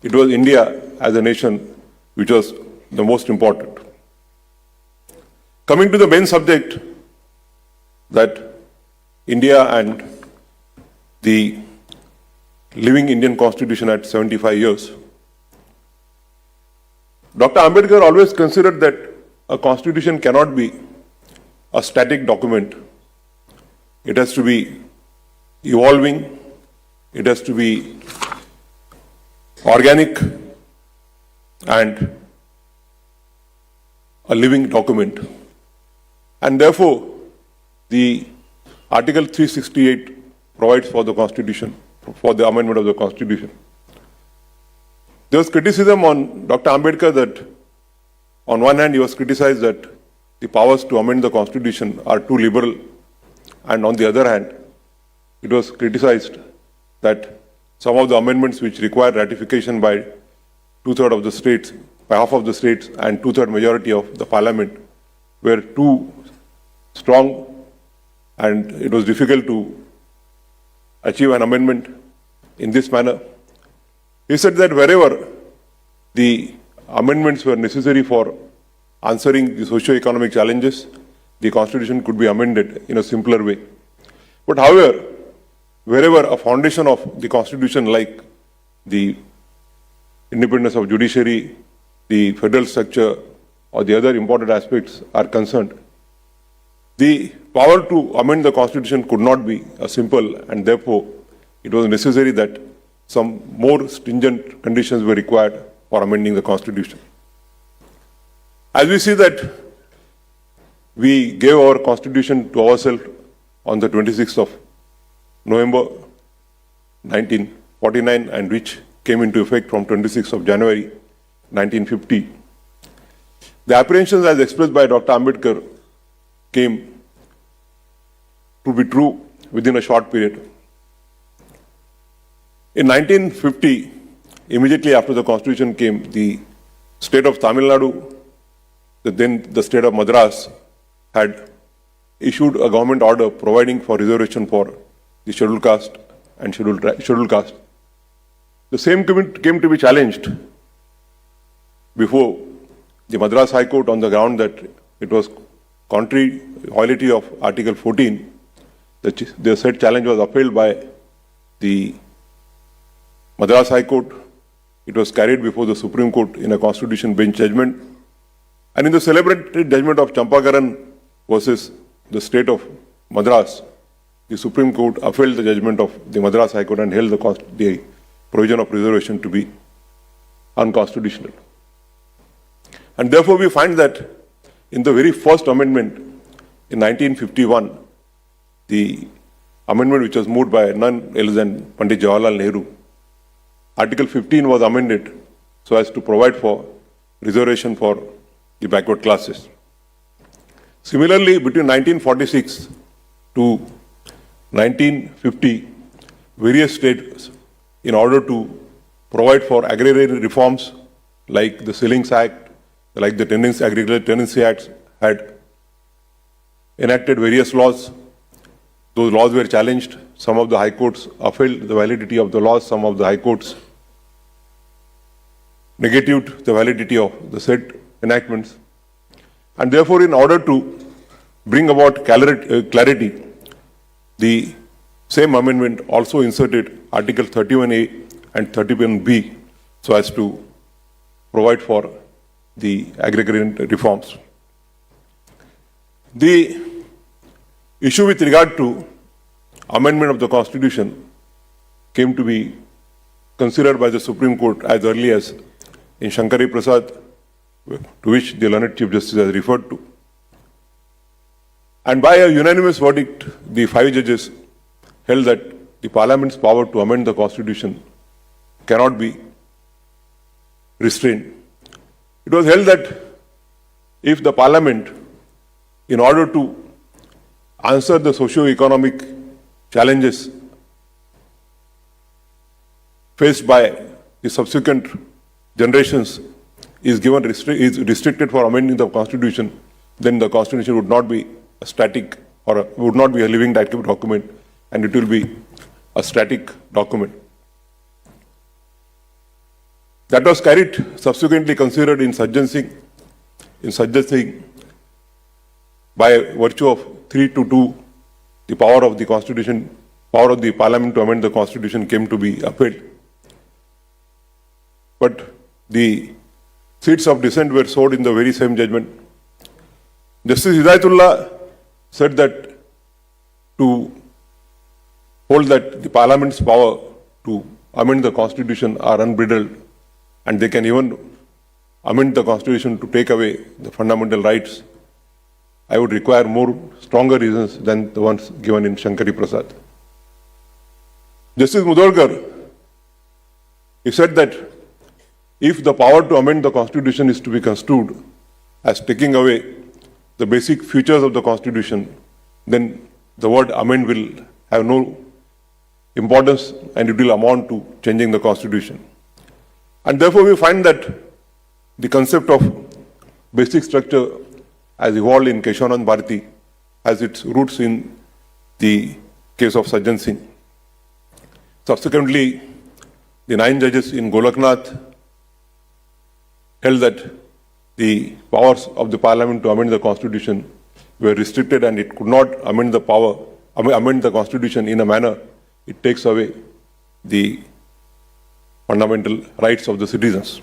it was India as a nation which was the most important. Coming to the main subject, that India and the living Indian Constitution at 75 years. Dr. Ambedkar always considered that a constitution cannot be a static document. It has to be evolving, it has to be organic and a living document. And therefore, the Article 368 provides for the Constitution, for the amendment of the Constitution. There was criticism on Dr. Ambedkar that on one hand he was criticized that the powers to amend the Constitution are too liberal, and on the other hand it was criticized that some of the amendments which require ratification by two-thirds of the states, by half of the states and two-thirds majority of the parliament were too strong, and it was difficult to achieve an amendment in this manner. He said that wherever the amendments were necessary for answering the socio-economic challenges, the Constitution could be amended in a simpler way. But however, wherever a foundation of the Constitution like the independence of judiciary, the federal structure, or the other important aspects are concerned, the power to amend the Constitution could not be simple, and therefore it was necessary that some more stringent conditions were required for amending the Constitution. As we see that we gave our Constitution to ourselves on the 26th of November 1949, and which came into effect from 26th of January 1950. The apprehensions as expressed by Dr. Ambedkar came to be true within a short period. In 1950, immediately after the Constitution came, the state of Tamil Nadu, then the state of Madras, had issued a government order providing for reservation for the scheduled caste and scheduled caste. The same came to be challenged before the Madras High Court on the ground that it was contrary violation of Article 14. The said challenge was upheld by the Madras High Court. It was carried before the Supreme Court in a Constitution bench judgment. And in the celebrated judgment of Champakaran versus the state of Madras, the Supreme Court upheld the judgment of the Madras High Court and held the provision of reservation to be unconstitutional. And therefore, we find that in the very first amendment in 1951, the amendment which was moved by none else than Pandit Jawaharlal Nehru, Article 15 was amended so as to provide for reservation for the backward classes. Similarly, between 1946 to 1950, various states, in order to provide for agrarian reforms like the Ceilings Act, like the Agricultural Tenancy Acts, had enacted various laws. Those laws were challenged. Some of the high courts upheld the validity of the laws. Some of the high courts negated the validity of the said enactments. And therefore, in order to bring about clarity, the same amendment also inserted Article 31A and 31B so as to provide for the agrarian reforms. The issue with regard to amendment of the Constitution came to be considered by the Supreme Court as early as in Shankari Prasad, to which the learned Chief Justice has referred to. And by a unanimous verdict, the 5 judges held that the Parliament's power to amend the Constitution cannot be restrained. It was held that if the Parliament, in order to answer the socio-economic challenges faced by the subsequent generations, is restricted for amending the Constitution, then the Constitution would not be a static or would not be a living document, and it will be a static document. That was subsequently considered in Sajjan Singh, by virtue of 3-2, the power of the Constitution, power of the Parliament to amend the Constitution came to be upheld. But the seats of dissent were sowed in the very same judgment. Justice Hidayatullah said that to hold that the Parliament's power to amend the Constitution are unbridled, and they can even amend the Constitution to take away the fundamental rights, I would require stronger reasons than the ones given in Shankari Prasad. Justice Mudolkar, he said that if the power to amend the Constitution is to be construed as taking away the basic features of the Constitution, then the word amend will have no importance and it will amount to changing the Constitution. And therefore, we find that the concept of basic structure as evolved in Keshavanand Bharati has its roots in the case of Sajjan Singh. Subsequently, the 9 judges in Golaknath held that the powers of the Parliament to amend the Constitution were restricted and it could not amend the Constitution in a manner it takes away the fundamental rights of the citizens.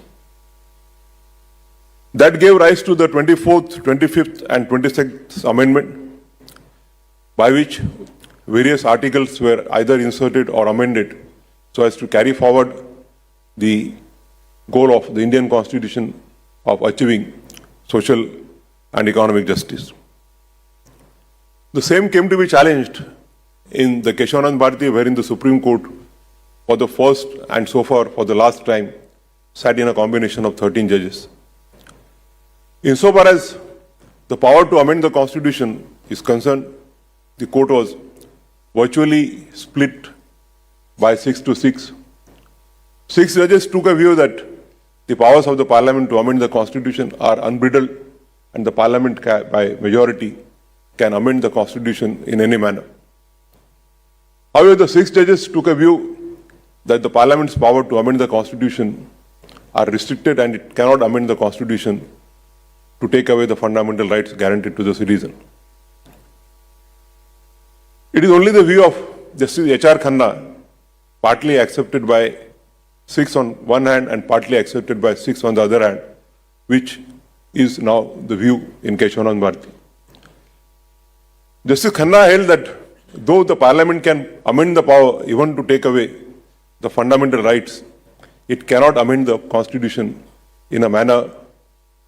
That gave rise to the 24th, 25th and 26th Amendment, by which various articles were either inserted or amended so as to carry forward the goal of the Indian Constitution of achieving social and economic justice. The same came to be challenged in the Keshavanand Bharati, wherein the Supreme Court, for the first and so far for the last time, sat in a combination of 13 judges. Insofar as the power to amend the Constitution is concerned, the court was virtually split by 6-6. 6 judges took a view that the powers of the Parliament to amend the Constitution are unbridled and the Parliament by majority can amend the Constitution in any manner. However, the 6 judges took a view that the Parliament's power to amend the Constitution are restricted and it cannot amend the Constitution to take away the fundamental rights guaranteed to the citizen. It is only the view of Justice H.R. Khanna, partly accepted by 6 on one hand and partly accepted by 6 on the other hand, which is now the view in Keshavanand Bharati. Justice Khanna held that though the Parliament can amend the power even to take away the fundamental rights, it cannot amend the Constitution in a manner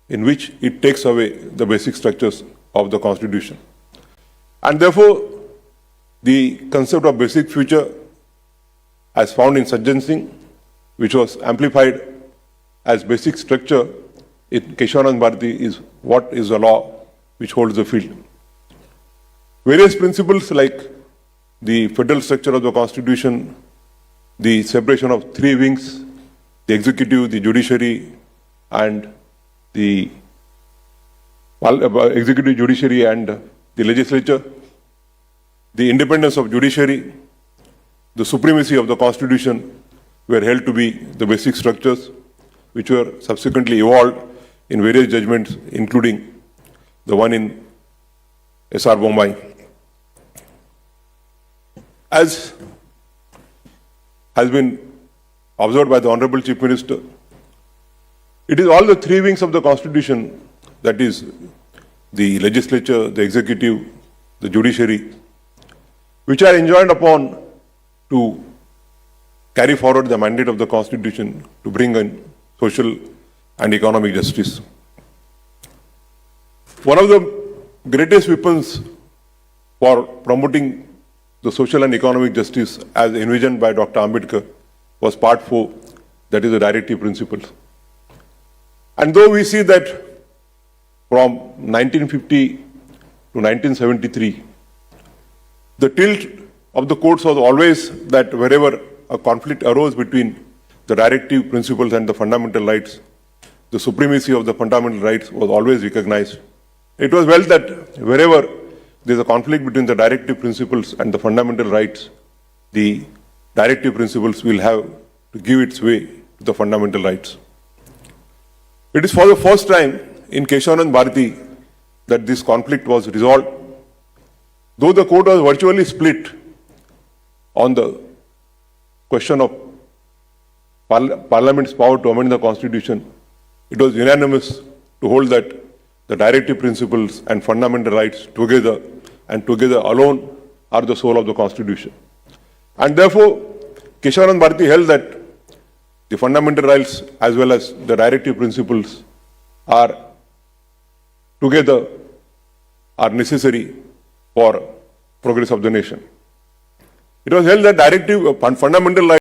in which it takes away the basic structures of the Constitution. And therefore, the concept of basic future, as found in Sajjan Singh, which was amplified as basic structure in Keshavanand Bharati, is what is the law which holds the field. Various principles like the federal structure of the Constitution, the separation of three wings, the executive, the judiciary, and the executive, judiciary, and the legislature, the independence of judiciary, the supremacy of the Constitution were held to be the basic structures, which were subsequently evolved in various judgments, including the one in S.R. Bombay. As has been observed by the Honorable Chief Minister, it is all the three wings of the Constitution, that is, the legislature, the executive, the judiciary, which are enjoined upon to carry forward the mandate of the Constitution to bring in social and economic justice. One of the greatest weapons for promoting the social and economic justice as envisioned by Dr. Ambedkar was Part 4, that is the directive principles. And though we see that from 1950 to 1973, the tilt of the courts was always that wherever a conflict arose between the directive principles and the fundamental rights, the supremacy of the fundamental rights was always recognized. It was well that wherever there is a conflict between the directive principles and the fundamental rights, the directive principles will have to give its way to the fundamental rights. It is for the first time in Keshavanand Bharati that this conflict was resolved. Though the court was virtually split on the question of Parliament's power to amend the Constitution, it was unanimous to hold that the directive principles and fundamental rights together and together alone are the soul of the Constitution. And therefore, Keshavanand Bharati held that the fundamental rights as well as the directive principles are together are necessary for progress of the nation. It was held that fundamental rights